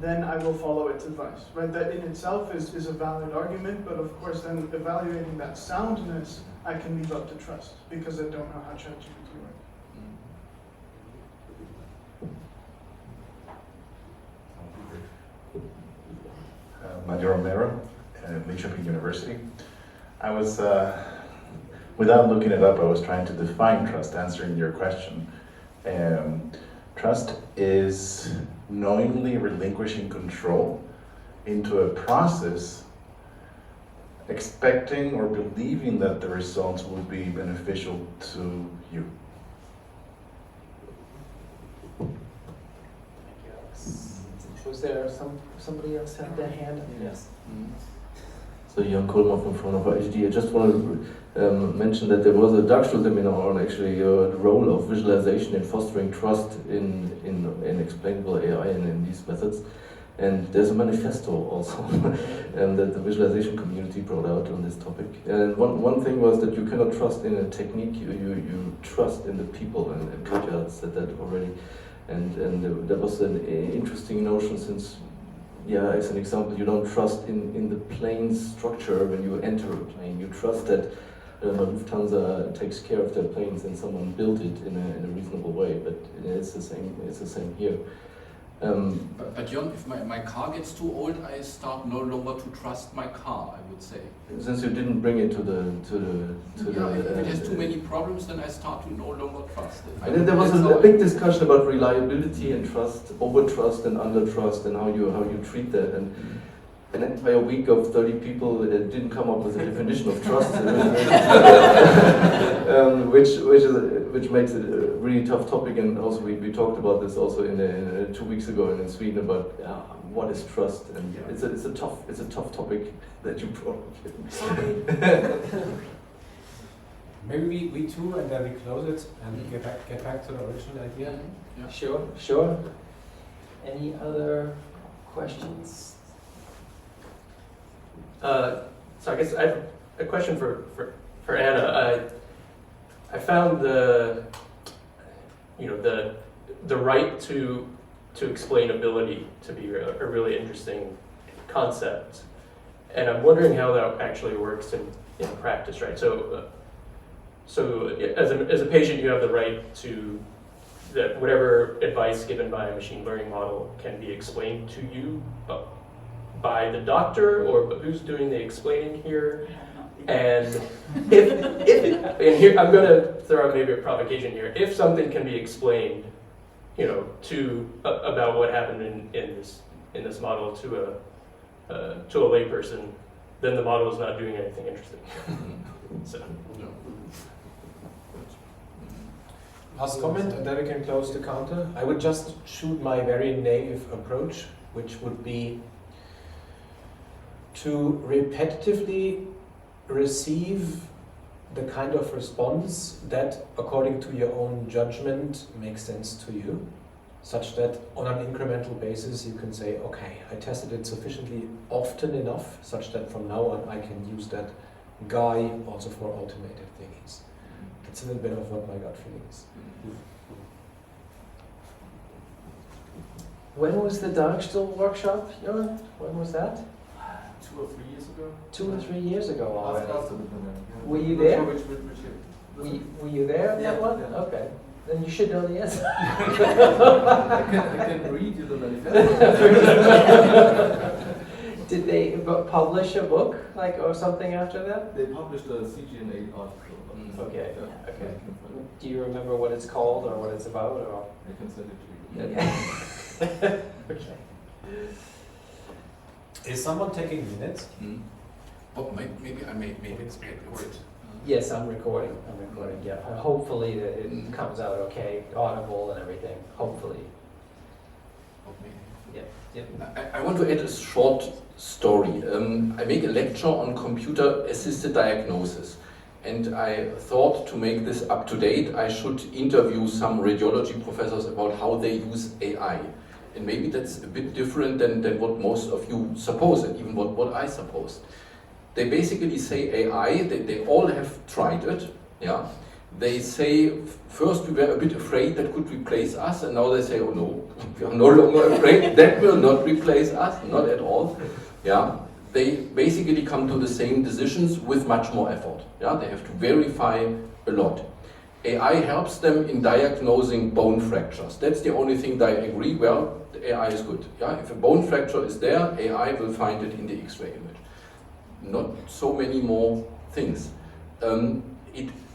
then I will follow its advice. Right? That in itself is a valid argument, but of course then evaluating that soundness, I can leave up to trust, because I don't know how ChatGPT works. Mario Romero, Linköping University. I was, without looking it up, I was trying to define trust, answering your question. Trust is knowingly relinquishing control into a process, expecting or believing that the results will be beneficial to you. Was there somebody else had their hand? Yes. So Jan Kolmer from Vilanova HD. I just want to mention that there was a Dagstuhl seminar on actually the role of visualization in fostering trust in explainable AI and in these methods. And there's a manifesto also that the visualization community brought out on this topic. And one thing was that you cannot trust in a technique, you trust in the people, and Katja said that already. And that was an interesting notion, since, yeah, as an example, you don't trust in the plane structure when you enter a plane. You trust that Lufthansa takes care of their planes and someone built it in a reasonable way. But it's the same here. But Jon, if my car gets too old, I start no longer to trust my car, I would say. Since you didn't bring it to the if it has too many problems, then I start to no longer trust it. And then there was a big discussion about reliability and trust, over trust and under trust, and how you treat that. And an entire week of 30 people didn't come up with a definition of trust, which makes it a really tough topic. And also we talked about this also in 2 weeks ago in Sweden about what is trust, and it's a tough topic that you brought up. Maybe we too, and then we close it and get back to the original idea. Yeah. Sure. Any other questions? So I guess I have a question for Anna. I found the right to explainability to be a really interesting concept, and I'm wondering how that actually works in practice, right? So as a patient, you have the right to that whatever advice given by a machine learning model can be explained to you by the doctor, or who's doing the explaining here? And and here I'm going to throw out maybe a provocation here. If something can be explained, about what happened in this model to a layperson, then the model is not doing anything interesting. So. Last comment, and then we can close the counter. I would just shoot my very naive approach, which would be to repetitively receive the kind of response that, according to your own judgment, makes sense to you, such that on an incremental basis you can say, okay, I tested it sufficiently often enough, such that from now on I can use that guy also for automated thingies. That's a little bit of what my gut feeling is. When was the Darkstill workshop, Juergen? When was that? 2 or 3 years ago. 2 or 3 years ago already. After the pandemic. Yeah. Were you there? Which year? Were you there at that Yeah, one? yeah. Okay. Then you should know the answer. I can read you the manifesto. Did they publish a book, or something after that? They published a CGNA article. Okay. Yeah. Okay. Do you remember what it's called or what it's about? Or? I can send it to you. Okay. Okay. Is someone taking minutes? Oh, maybe I may record. Yes, I'm recording. Yeah. Hopefully it comes out okay, audible and everything. Hopefully. I want to add a short story. I make a lecture on computer-assisted diagnosis, and I thought to make this up to date, I should interview some radiology professors about how they use AI. And maybe that's a bit different than what most of you suppose, and even what I supposed. They basically say AI, they all have tried it, yeah. They say, first we were a bit afraid that could replace us, and now they say, oh no, we are no longer afraid, that will not replace us, not at all, yeah. They basically come to the same decisions with much more effort, yeah. They have to verify a lot. AI helps them in diagnosing bone fractures. That's the only thing that I agree, well, the AI is good, yeah. If a bone fracture is there, AI will find it in the X-ray image. Not so many more things.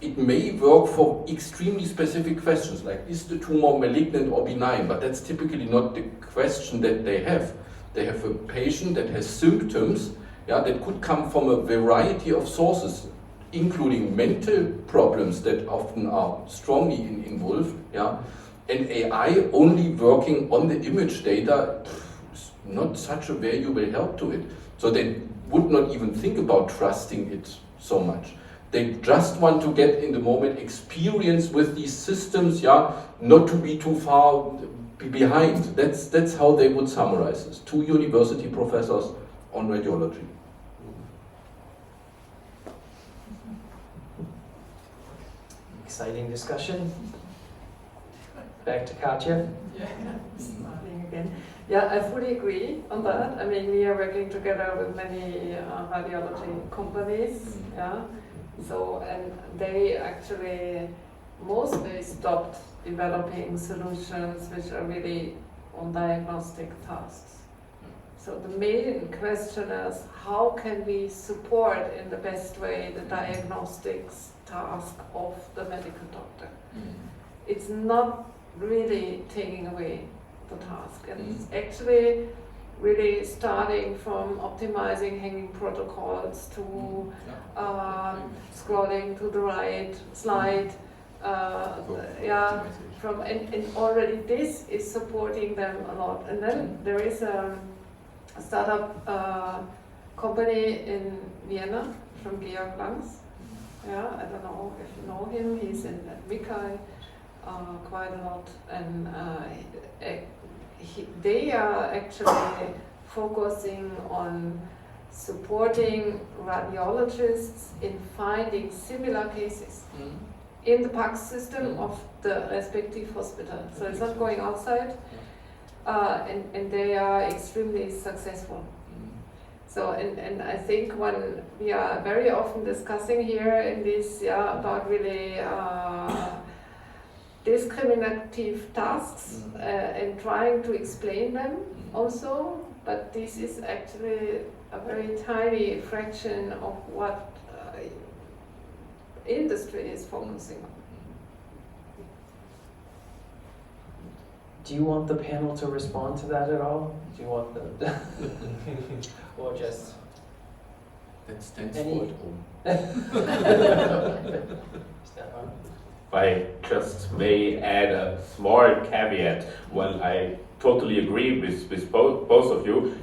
It may work for extremely specific questions, like is the tumor malignant or benign, but that's typically not the question that they have. They have a patient that has symptoms, yeah, that could come from a variety of sources, including mental problems that often are strongly involved, yeah. And AI only working on the image data is not such a valuable help to it. So they would not even think about trusting it so much. They just want to get in the moment experience with these systems, yeah, not to be too far behind. That's how they would summarize this. 2 university professors on radiology. Exciting discussion. Back to Katja. Starting again. Yeah, I fully agree on that. I mean, we are working together with many radiology companies. Yeah. So, and they actually mostly stopped developing solutions which are really on diagnostic tasks. So the main question is, how can we support in the best way the diagnostics task of the medical doctor? It's not really taking away the task, and it's actually really starting from optimizing hanging protocols to scrolling to the right slide. And already this is supporting them a lot. And then there is a startup company in Vienna from Georg Langs. Yeah, I don't know if you know him. He's in Mikai quite a lot, and they are actually focusing on supporting radiologists in finding similar cases in the PACS system of the respective hospital. So it's not going outside, and they are extremely successful. So, and I think when we are very often discussing here in this, about really discriminative tasks and trying to explain them also, but this is actually a very tiny fraction of what industry is focusing on. Do you want the panel to respond to that at all? Do you want the or just That stands Any- for at home. Stefan? If I just may add a small caveat, well, I totally agree with both of you.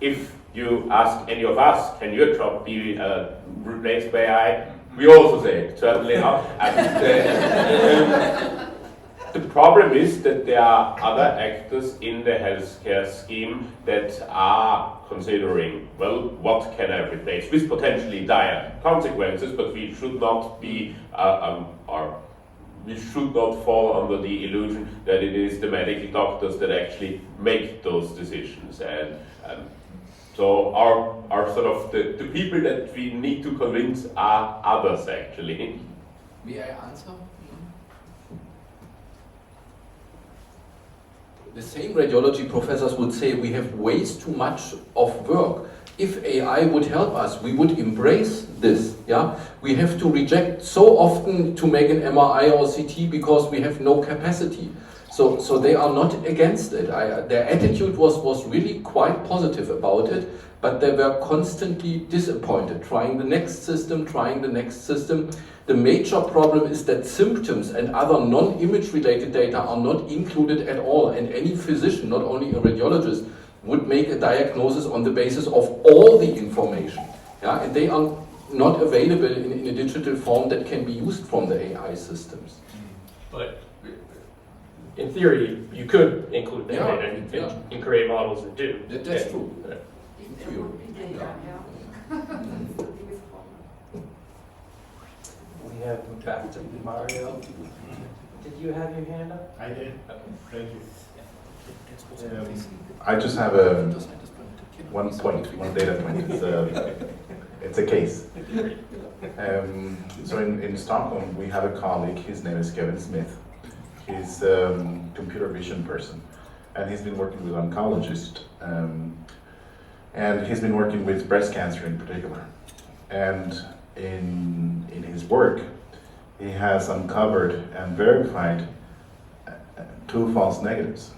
If you ask any of us, can your job be replaced by AI? We also say, certainly not. The problem is that there are other actors in the healthcare scheme that are considering, well, what can I replace, with potentially dire consequences, but we should not be, or we should not fall under the illusion that it is the medical doctors that actually make those decisions. And so our sort of the people that we need to convince are others, actually. May I answer? The same radiology professors would say we have ways too much of work. If AI would help us, we would embrace this. Yeah, we have to reject so often to make an MRI or CT because we have no capacity. So they are not against it. Their attitude was really quite positive about it, but they were constantly disappointed, trying the next system. The major problem is that symptoms and other non-image related data are not included at all, and any physician, not only a radiologist, would make a diagnosis on the basis of all the information. Yeah? And they are not available in a digital form that can be used from the AI systems. But in theory, you could include that Yeah, and create models that do. That's true. In theory. We have back to Mario. Did you have your hand up? I did. Thank you. Yeah. I just have one data point. It's a case. So in Stockholm, we have a colleague. His name is Kevin Smith. He's a computer vision person, and he's been working with oncologists, and he's been working with breast cancer in particular. And in his work, he has uncovered and verified 2 false negatives.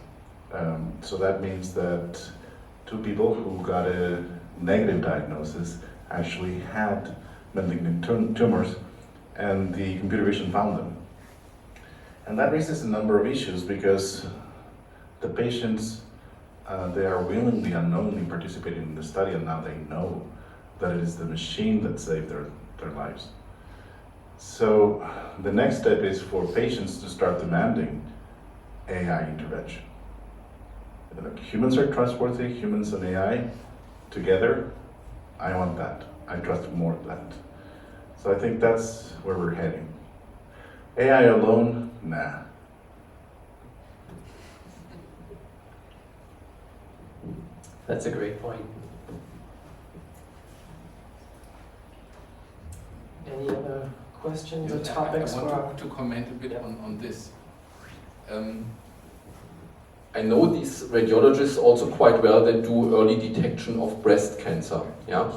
So that means that 2 people who got a negative diagnosis actually had malignant tumors, and the computer vision found them. And that raises a number of issues because the patients, they are willingly, unknowingly participating in the study, and now they know that it is the machine that saved their lives. So the next step is for patients to start demanding AI intervention. Like, humans are trustworthy, humans and AI together, I want that. I trust more of that. So I think that's where we're heading. AI alone, nah. That's a great point. Any other questions or topics? I want to comment a bit on this. I know these radiologists also quite well that do early detection of breast cancer, yeah?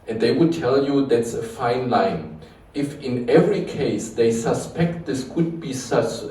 And they would tell you that's a fine line. If in every case they suspect this could be such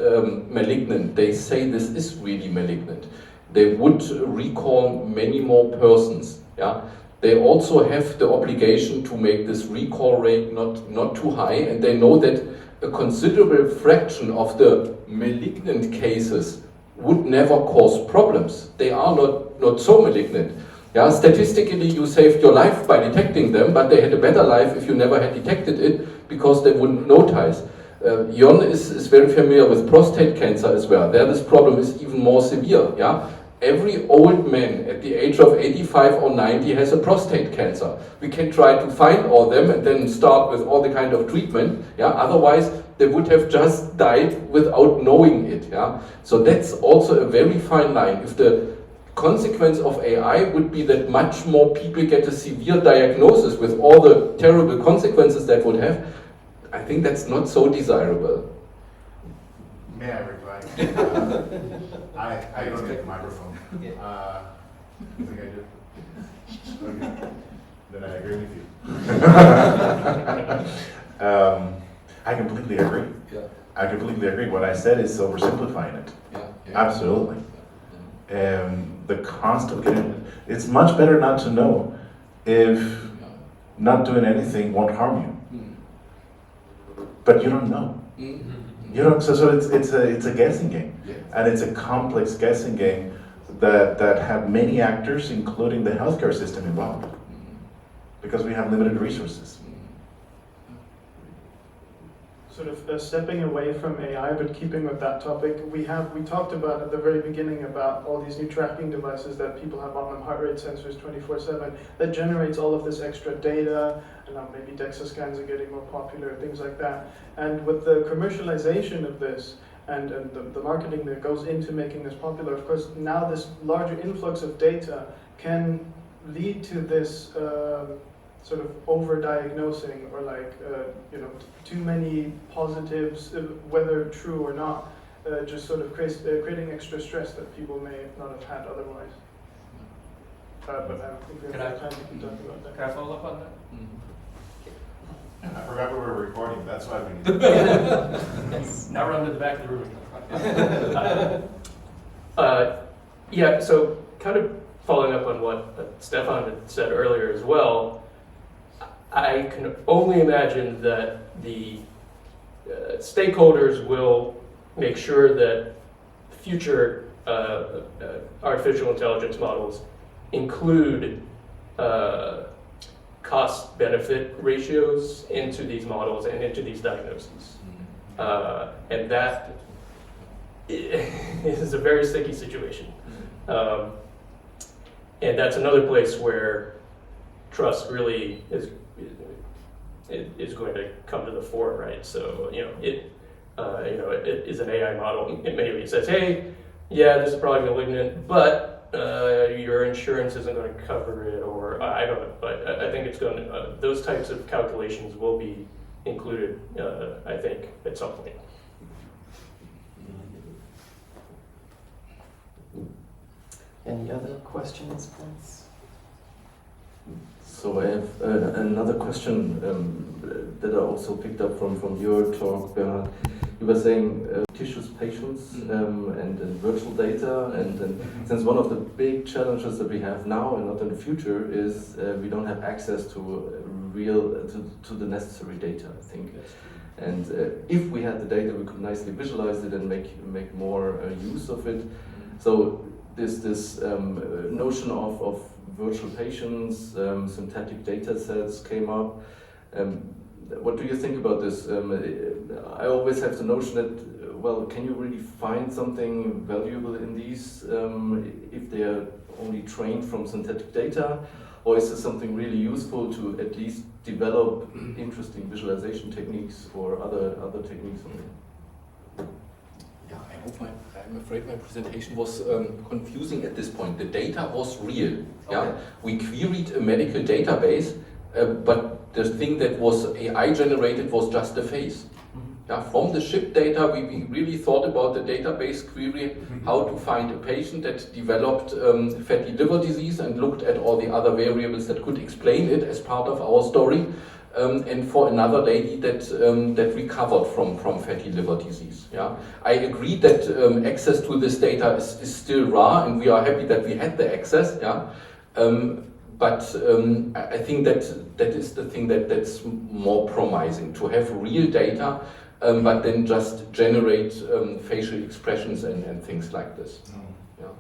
malignant, they say this is really malignant, they would recall many more persons, yeah? They also have the obligation to make this recall rate not too high, and they know that a considerable fraction of the malignant cases would never cause problems. They are not so malignant. Yeah, statistically you saved your life by detecting them, but they had a better life if you never had detected it because they wouldn't notice. Juergen is very familiar with prostate cancer as well. There this problem is even more severe. Yeah? every old man at the age of 85 or 90 has a prostate cancer. We can try to find all them and then start with all the kind of treatment. Yeah? Otherwise, they would have just died without knowing it. Yeah? So that's also a very fine line. If the consequence of AI would be that much more people get a severe diagnosis with all the terrible consequences that would have, I think that's not so desirable. May I reply? I don't get the microphone. You think I do? Okay. Then I agree with you. I completely agree. Yeah. I completely agree. What I said is oversimplifying it. Yeah. Absolutely. The cost of getting it's much better not to know if not doing anything won't harm you. But you don't know. You don't. So it's a guessing game, and it's a complex guessing game that have many actors, including the healthcare system, involved, because we have limited resources. Sort of stepping away from AI, but keeping with that topic, we talked about at the very beginning about all these new tracking devices that people have on them, heart rate sensors 24/7, that generates all of this extra data, and now maybe DEXA scans are getting more popular, things like that. And with the commercialization of this and the marketing that goes into making this popular, of course, now this larger influx of data can lead to this sort of over-diagnosing, or like, too many positives, whether true or not, just sort of creating extra stress that people may not have had otherwise. But I don't think we have time to talk about that. Can I follow up on that? I forgot we were recording. That's why we need to. Now run to the back of the room. Yeah, so kind of following up on what Stefan had said earlier as well, I can only imagine that the stakeholders will make sure that future artificial intelligence models include cost-benefit ratios into these models and into these diagnoses. And that is a very sticky situation. And that's another place where trust really is going to come to the fore, right? So, it is an AI model. In many ways, it says, hey, yeah, this is probably malignant, but your insurance isn't going to cover it, or I don't know. But I think it's going to, those types of calculations will be included, I think, at some point. Any other questions, please? So I have another question that I also picked up from your talk, Bernhard. You were saying tissues, patients, and virtual data, and since one of the big challenges that we have now and not in the future is we don't have access to to the necessary data, I think. And if we had the data, we could nicely visualize it and make more use of it. So this notion of virtual patients, synthetic data sets came up. What do you think about this? I always have the notion that, well, can you really find something valuable in these if they are only trained from synthetic data? Or is this something really useful to at least develop interesting visualization techniques or other techniques? Yeah, I'm afraid my presentation was confusing at this point. The data was real. Okay. Yeah, we queried a medical database, but the thing that was AI generated was just a face. Yeah, from the ship data, we really thought about the database query, how to find a patient that developed fatty liver disease, and looked at all the other variables that could explain it as part of our story. And for another lady that recovered from fatty liver disease. Yeah, I agree that access to this data is still rare, and we are happy that we had the access. Yeah, but I think that is the thing that's more promising, to have real data, but then just generate facial expressions and things like this. Yeah.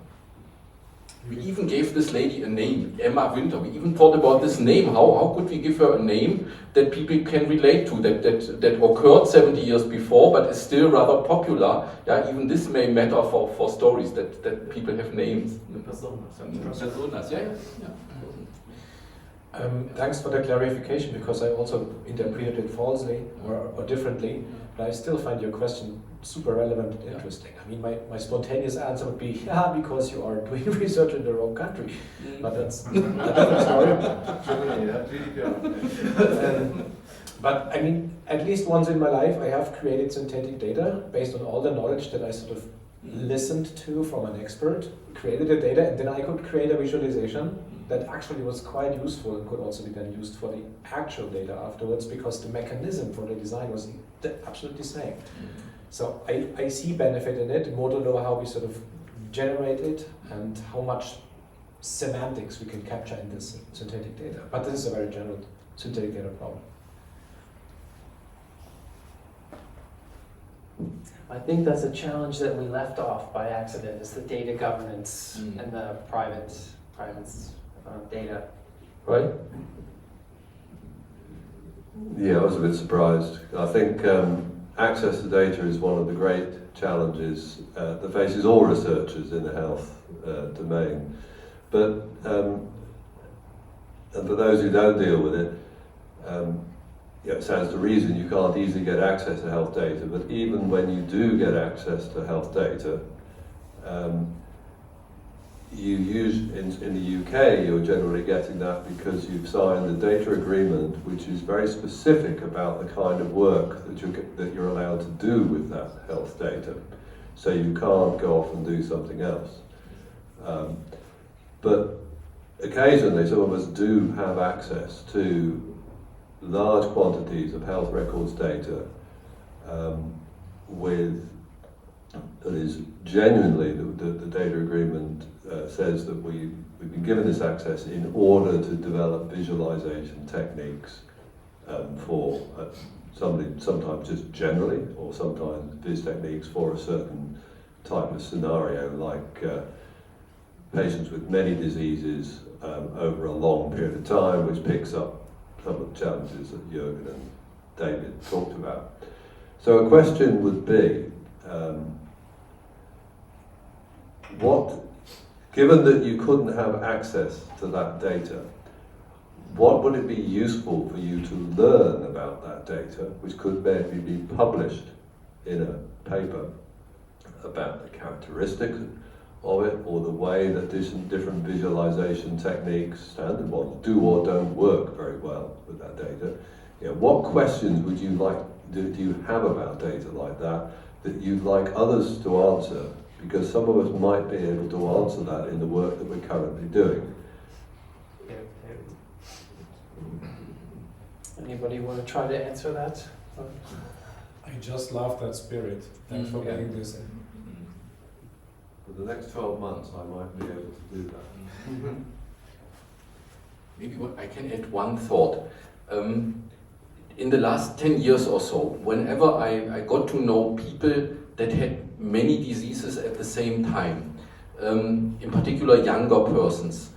We even gave this lady a name, Emma Winter. We even thought about this name. How could we give her a name that people can relate to, that occurred 70 years before, but is still rather popular? Yeah, even this may matter for stories that people have names. Personas. Yeah. Thanks for the clarification, because I also interpreted it falsely or differently, but I still find your question super relevant and interesting. I mean, my spontaneous answer would be, yeah, because you are doing research in the wrong country. But that's a different story. But I mean, at least once in my life, I have created synthetic data based on all the knowledge that I sort of listened to from an expert, created the data, and then I could create a visualization that actually was quite useful and could also be then used for the actual data afterwards, because the mechanism for the design was absolutely the same. So I see benefit in it, more to know how we sort of generate it and how much semantics we can capture in this synthetic data. But this is a very general synthetic data problem. I think that's a challenge that we left off by accident, is the data governance and the private data. Right? Yeah, I was a bit surprised. I think access to data is one of the great challenges that faces all researchers in the health domain. But and for those who don't deal with it, it stands to reason you can't easily get access to health data. But even when you do get access to health data, you use in the UK, you're generally getting that because you've signed a data agreement which is very specific about the kind of work that you're allowed to do with that health data. So you can't go off and do something else. But occasionally some of us do have access to large quantities of health records data that is genuinely, the data agreement says that we've been given this access in order to develop visualization techniques for sometimes just generally, or sometimes viz techniques for a certain type of scenario, like patients with many diseases over a long period of time, which picks up some of the challenges that Juergen and David talked about. So a question would be, given that you couldn't have access to that data, what would it be useful for you to learn about that data, which could maybe be published in a paper about the characteristics of it, or the way that different visualization techniques, standard ones, do or don't work very well with that data? What questions would you do you have about data like that you'd like others to answer? Because some of us might be able to answer that in the work that we're currently doing. Anybody want to try to answer that? I just love that spirit. Thanks for getting this in. For the next 12 months, I might be able to do that. Maybe I can add one thought. In the last 10 years or so, whenever I got to know people that had many diseases at the same time, in particular younger persons,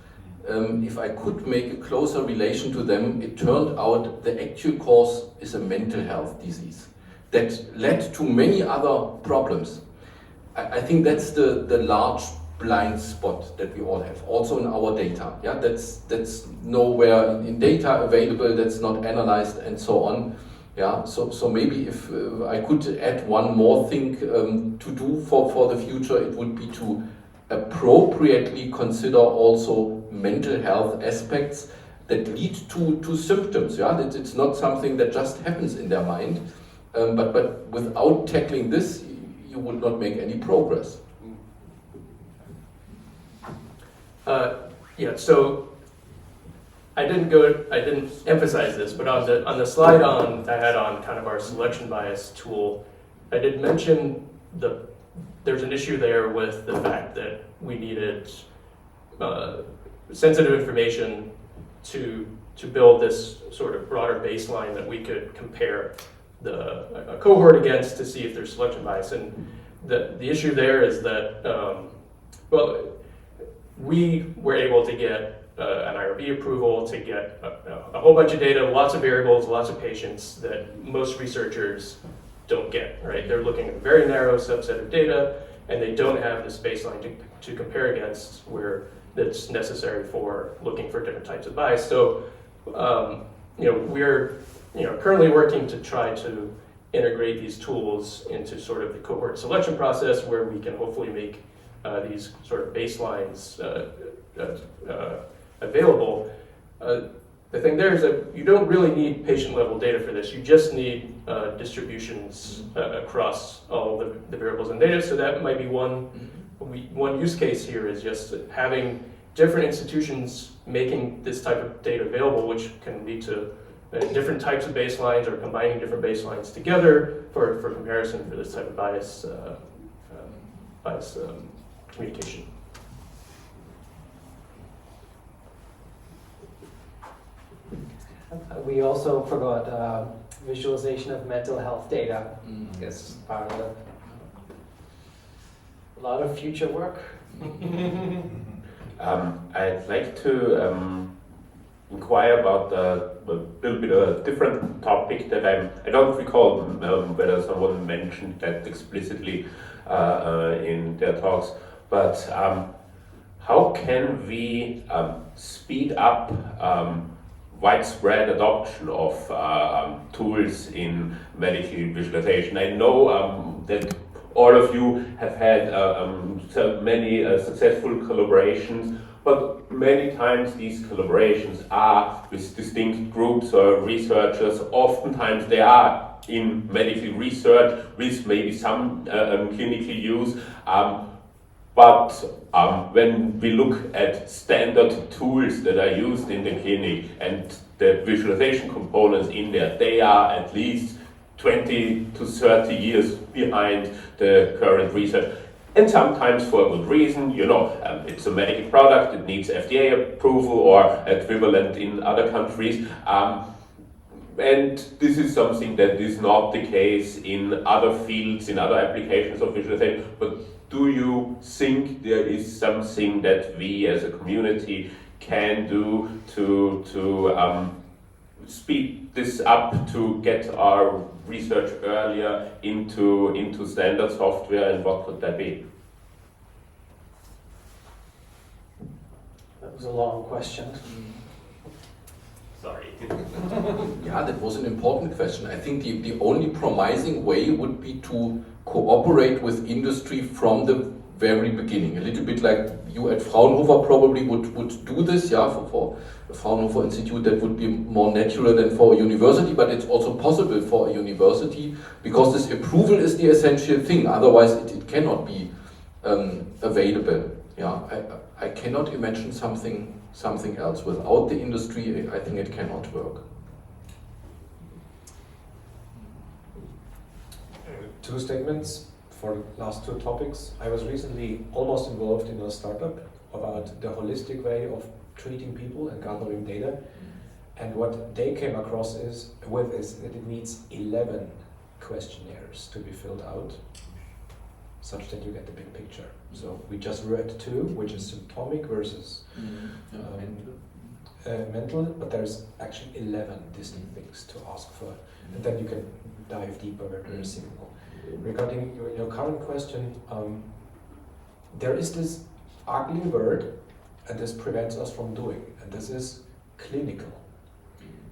if I could make a closer relation to them, it turned out the actual cause is a mental health disease that led to many other problems. I think that's the large blind spot that we all have, also in our data. Yeah, that's nowhere in data available, that's not analyzed and so on. Yeah, so maybe if I could add one more thing to do for the future, it would be to appropriately consider also mental health aspects that lead to symptoms. Yeah, it's not something that just happens in their mind, but without tackling this, you would not make any progress. So I didn't emphasize this, but on the slide I had on kind of our selection bias tool, I did mention there's an issue there with the fact that we needed sensitive information to build this sort of broader baseline that we could compare a cohort against to see if there's selection bias. And the issue there is that, we were able to get an IRB approval to get a whole bunch of data, lots of variables, lots of patients that most researchers don't get, right? They're looking at a very narrow subset of data, and they don't have this baseline to compare against where that's necessary for looking for different types of bias. So, we're currently working to try to integrate these tools into sort of the cohort selection process, where we can hopefully make these sort of baselines available. The thing there is that you don't really need patient-level data for this. You just need distributions across all the variables and data. So that might be one use case here, is just having different institutions making this type of data available, which can lead to different types of baselines, or combining different baselines together for comparison for this type of bias communication. We also forgot visualization of mental health data. I guess part of it. A lot of future work. I'd like to inquire about a little bit of a different topic that I don't recall whether someone mentioned that explicitly in their talks, but how can we speed up widespread adoption of tools in medical visualization? I know that all of you have had so many successful collaborations, but many times these collaborations are with distinct groups or researchers. Oftentimes they are in medical research with maybe some clinical use. But when we look at standard tools that are used in the clinic and the visualization components in there, they are at least 20 to 30 years behind the current research. And sometimes for a good reason, it's a medical product, it needs FDA approval or equivalent in other countries. And this is something that is not the case in other fields, in other applications of visualization. But do you think there is something that we as a community can do to speed this up, to get our research earlier into standard software, and what could that be? That was a long question. Sorry. Yeah, that was an important question. I think the only promising way would be to cooperate with industry from the very beginning. A little bit like you at Fraunhofer probably would do this, yeah, for the Fraunhofer Institute. That would be more natural than for a university, but it's also possible for a university, because this approval is the essential thing. Otherwise it cannot be available. Yeah, I cannot imagine something else. Without the industry, I think it cannot work. Two statements for the last two topics. I was recently almost involved in a startup about the holistic way of treating people and gathering data. And what they came across is that it needs 11 questionnaires to be filled out, such that you get the big picture. So we just read 2, which is symptomic versus mental, but there's actually 11 distinct things to ask for. And then you can dive deeper where there is signal. Regarding your current question, there is this ugly word, and this prevents us from doing, and this is clinical.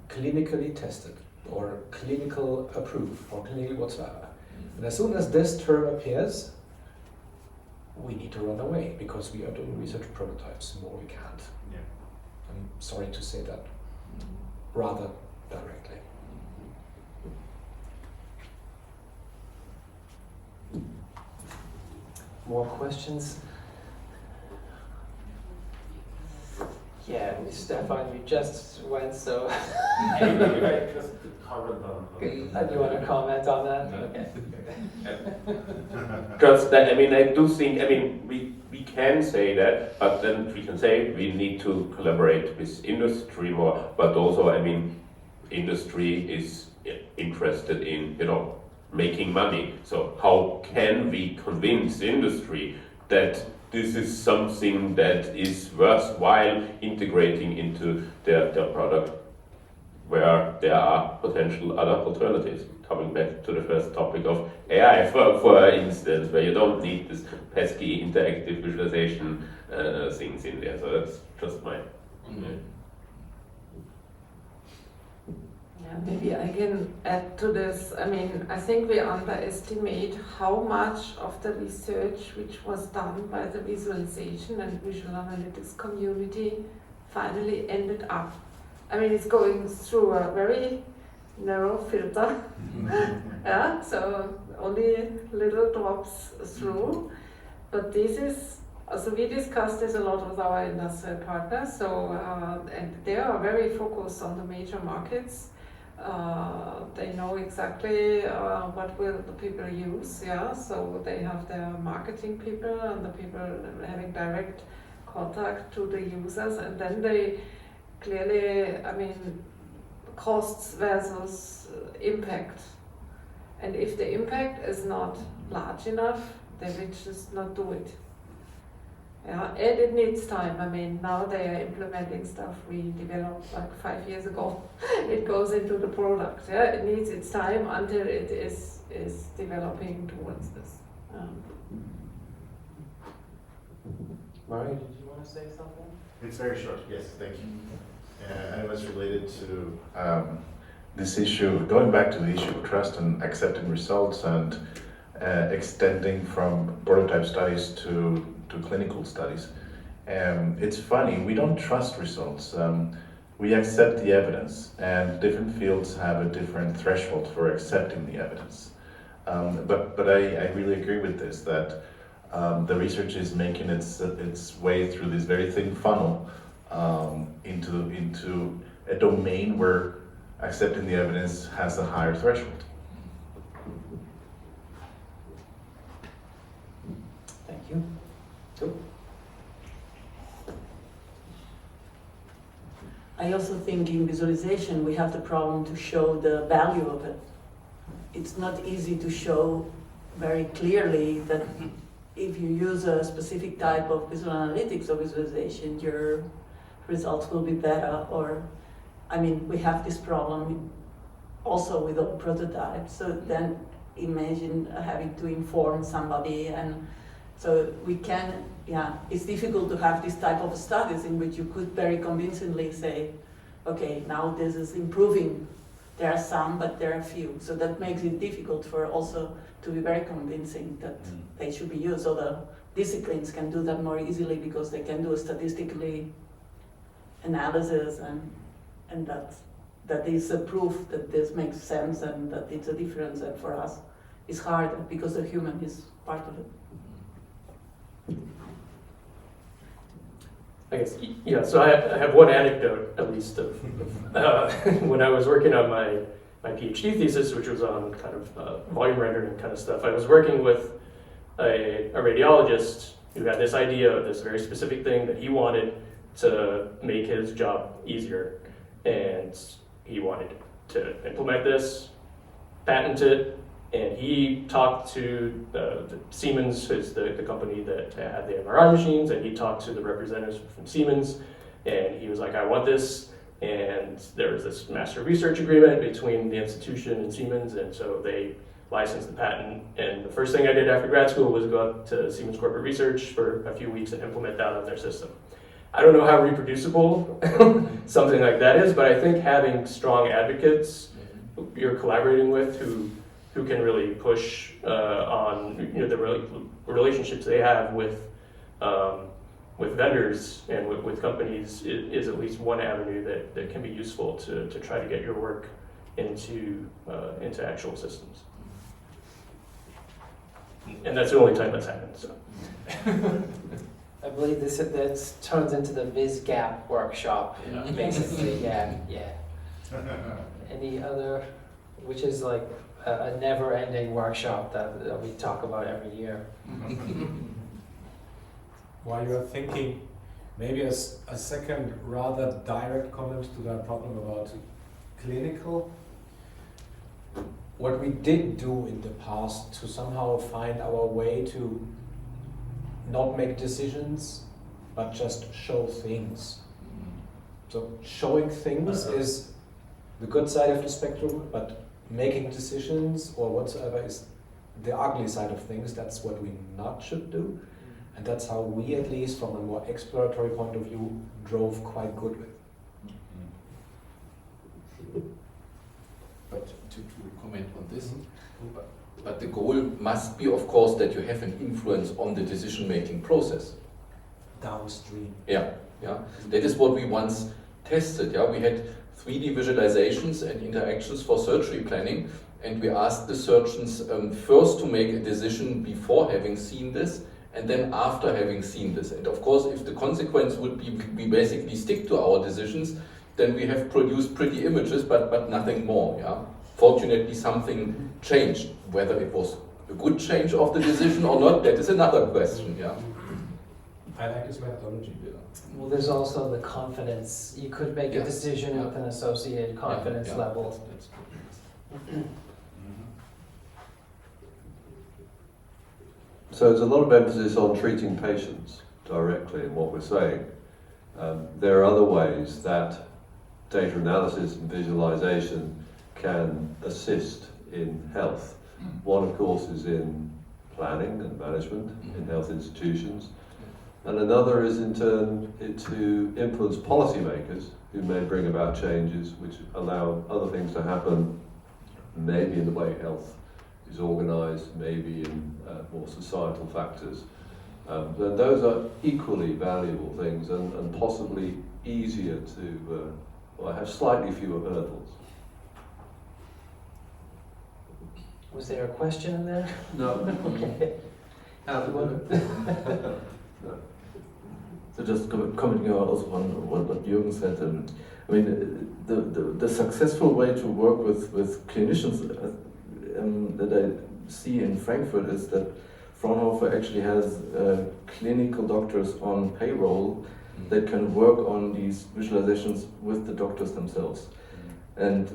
Clinically tested, or clinical approved, or clinical whatsoever. And as soon as this term appears, we need to run away, because we are doing research prototypes more we can't. Yeah. I'm sorry to say that rather directly. More questions? Yeah, Stefan, you just went, so. I just comment on Do you want to comment on that? Okay. Just that, I do think, we can say that, but then we can say we need to collaborate with industry more, but also, industry is interested in, making money. So how can we convince industry that this is something that is worthwhile integrating into their product, where there are potential other alternatives. Coming back to the first topic of AI, for instance, where you don't need this pesky interactive visualization things in there. So that's just my. Yeah, maybe I can add to this. I mean, I think we underestimate how much of the research which was done by the visualization and visual analytics community finally ended up. I mean, it's going through a very narrow filter. Yeah, so only little drops through. But this is, so we discussed this a lot with our industrial partners. So, and they are very focused on the major markets. They know exactly what will the people use, yeah. So they have their marketing people and the people having direct contact to the users, and then they clearly, I mean, costs versus impact. And if the impact is not large enough, they will just not do it. Yeah, and it needs time. I mean, now they are implementing stuff we developed like 5 years ago. It goes into the product. Yeah, it needs its time until it is developing towards this. Murray, did you want to say something? It's very short, yes, thank you. And it was related to this issue, going back to the issue of trust and accepting results and extending from prototype studies to clinical studies. It's funny, we don't trust results. We accept the evidence, and different fields have a different threshold for accepting the evidence. But I really agree with this, that the research is making its way through this very thin funnel into a domain where accepting the evidence has a higher threshold. Thank you. Cool. I also think in visualization we have the problem to show the value of it. It's not easy to show very clearly that if you use a specific type of visual analytics or visualization, your results will be better. Or, I mean, we have this problem also with all prototypes. So then imagine having to inform somebody, and so we can, yeah, it's difficult to have this type of studies in which you could very convincingly say, okay, now this is improving. There are some, but there are few. So that makes it difficult for also to be very convincing that they should be used. Other disciplines can do that more easily because they can do a statistically analysis, and that is a proof that this makes sense and that it's a difference. And for us, it's harder because the human is part of it. I guess, yeah, so I have one anecdote, at least, of when I was working on my PhD thesis, which was on kind of volume rendering kind of stuff. I was working with a radiologist who had this idea of this very specific thing that he wanted to make his job easier. And he wanted to implement this, patent it, and he talked to the Siemens, who's the company that had the MRI machines, and he talked to the representatives from Siemens, and he was like, I want this. And there was this master research agreement between the institution and Siemens, and so they licensed the patent. And the first thing I did after grad school was go up to Siemens Corporate Research for a few weeks and implement that on their system. I don't know how reproducible something like that is, but I think having strong advocates you're collaborating with who can really push on the relationships they have with vendors and with companies is at least one avenue that can be useful to try to get your work into actual systems. And that's the only time that's happened. So. I believe that turns into the VizGap workshop, basically. Yeah. Any other, which is like a never-ending workshop that we talk about every year. While you're thinking, maybe as a second rather direct comment to that problem about clinical, what we did do in the past to somehow find our way to not make decisions, but just show things. So showing things is the good side of the spectrum, but making decisions or whatsoever is the ugly side of things. That's what we not should do. And that's how we, at least from a more exploratory point of view, drove quite good with. But to comment on this, but the goal must be, of course, that you have an influence on the decision-making process. Downstream. Yeah, yeah. That is what we once tested. Yeah, we had 3D visualizations and interactions for surgery planning, and we asked the surgeons first to make a decision before having seen this, and then after having seen this. And of course, if the consequence would be we basically stick to our decisions, then we have produced pretty images, but nothing more. Yeah. Fortunately, something changed. Whether it was a good change of the decision or not, that is another question. Yeah. I like his methodology. Yeah. Well, there's also the confidence. You could make a decision with an associated confidence level. That's So there's a lot of emphasis on treating patients directly in what we're saying. There are other ways that data analysis and visualization can assist in health. One, of course, is in planning and management in health institutions. And another is in turn to influence policymakers who may bring about changes which allow other things to happen, maybe in the way health is organised, maybe in more societal factors. And those are equally valuable things and possibly easier to, have slightly fewer hurdles. Was there a question in there? No. Okay. No. So just commenting also on what Juergen said, I mean, the successful way to work with clinicians that I see in Frankfurt is that Fraunhofer actually has clinical doctors on payroll that can work on these visualizations with the doctors themselves. And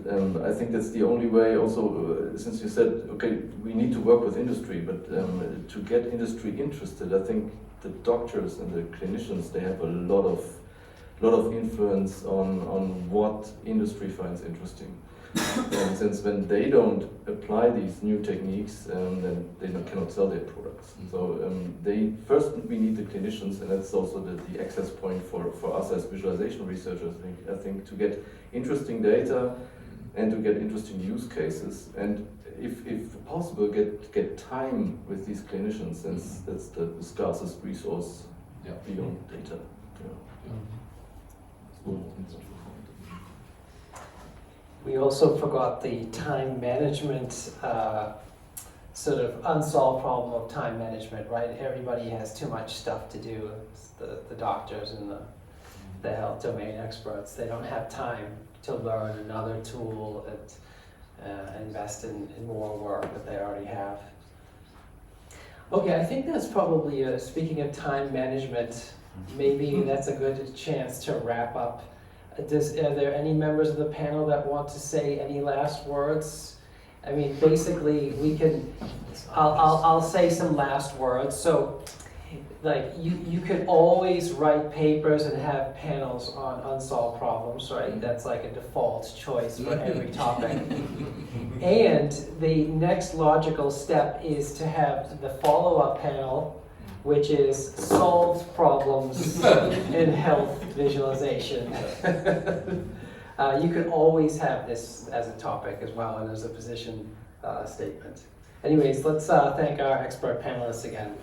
I think that's the only way also, since you said, okay, we need to work with industry, but to get industry interested, I think the doctors and the clinicians, they have a lot of influence on what industry finds interesting. And since when they don't apply these new techniques, then they cannot sell their products. So we need the clinicians, and that's also the access point for us as visualization researchers. I think to get interesting data and to get interesting use cases, and if possible, get time with these clinicians, since that's the scarcest resource beyond data. We also forgot the time management, sort of unsolved problem of time management, right? Everybody has too much stuff to do. It's the doctors and the health domain experts. They don't have time to learn another tool and invest in more work that they already have. Okay, I think that's probably, speaking of time management, maybe that's a good chance to wrap up. Are there any members of the panel that want to say any last words? I mean, basically, I'll say some last words. So, like, you could always write papers and have panels on unsolved problems, right? That's like a default choice for every topic. And the next logical step is to have the follow-up panel, which is solved problems in health visualization. You can always have this as a topic as well, and as a position statement. Anyways, let's thank our expert panelists again.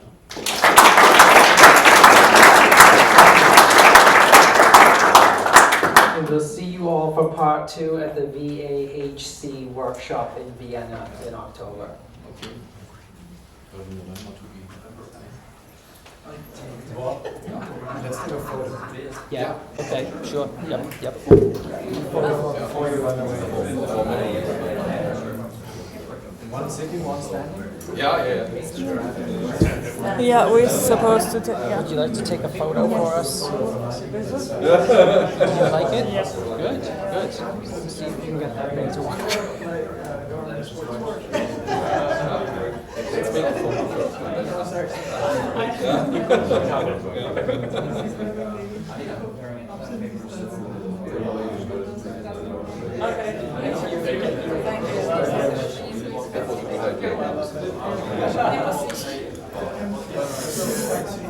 And we'll see you all for part 2 at the VAHC workshop in Vienna in October. Okay. Let's take a photo. Yeah, okay, sure. Yep. Before you run away. One sitting, one standing? Yeah. Yeah, we're supposed to take. Would you like to take a photo for us? Do you like it? Yes. Good. Let's see if you can get that thing to work. Thank you.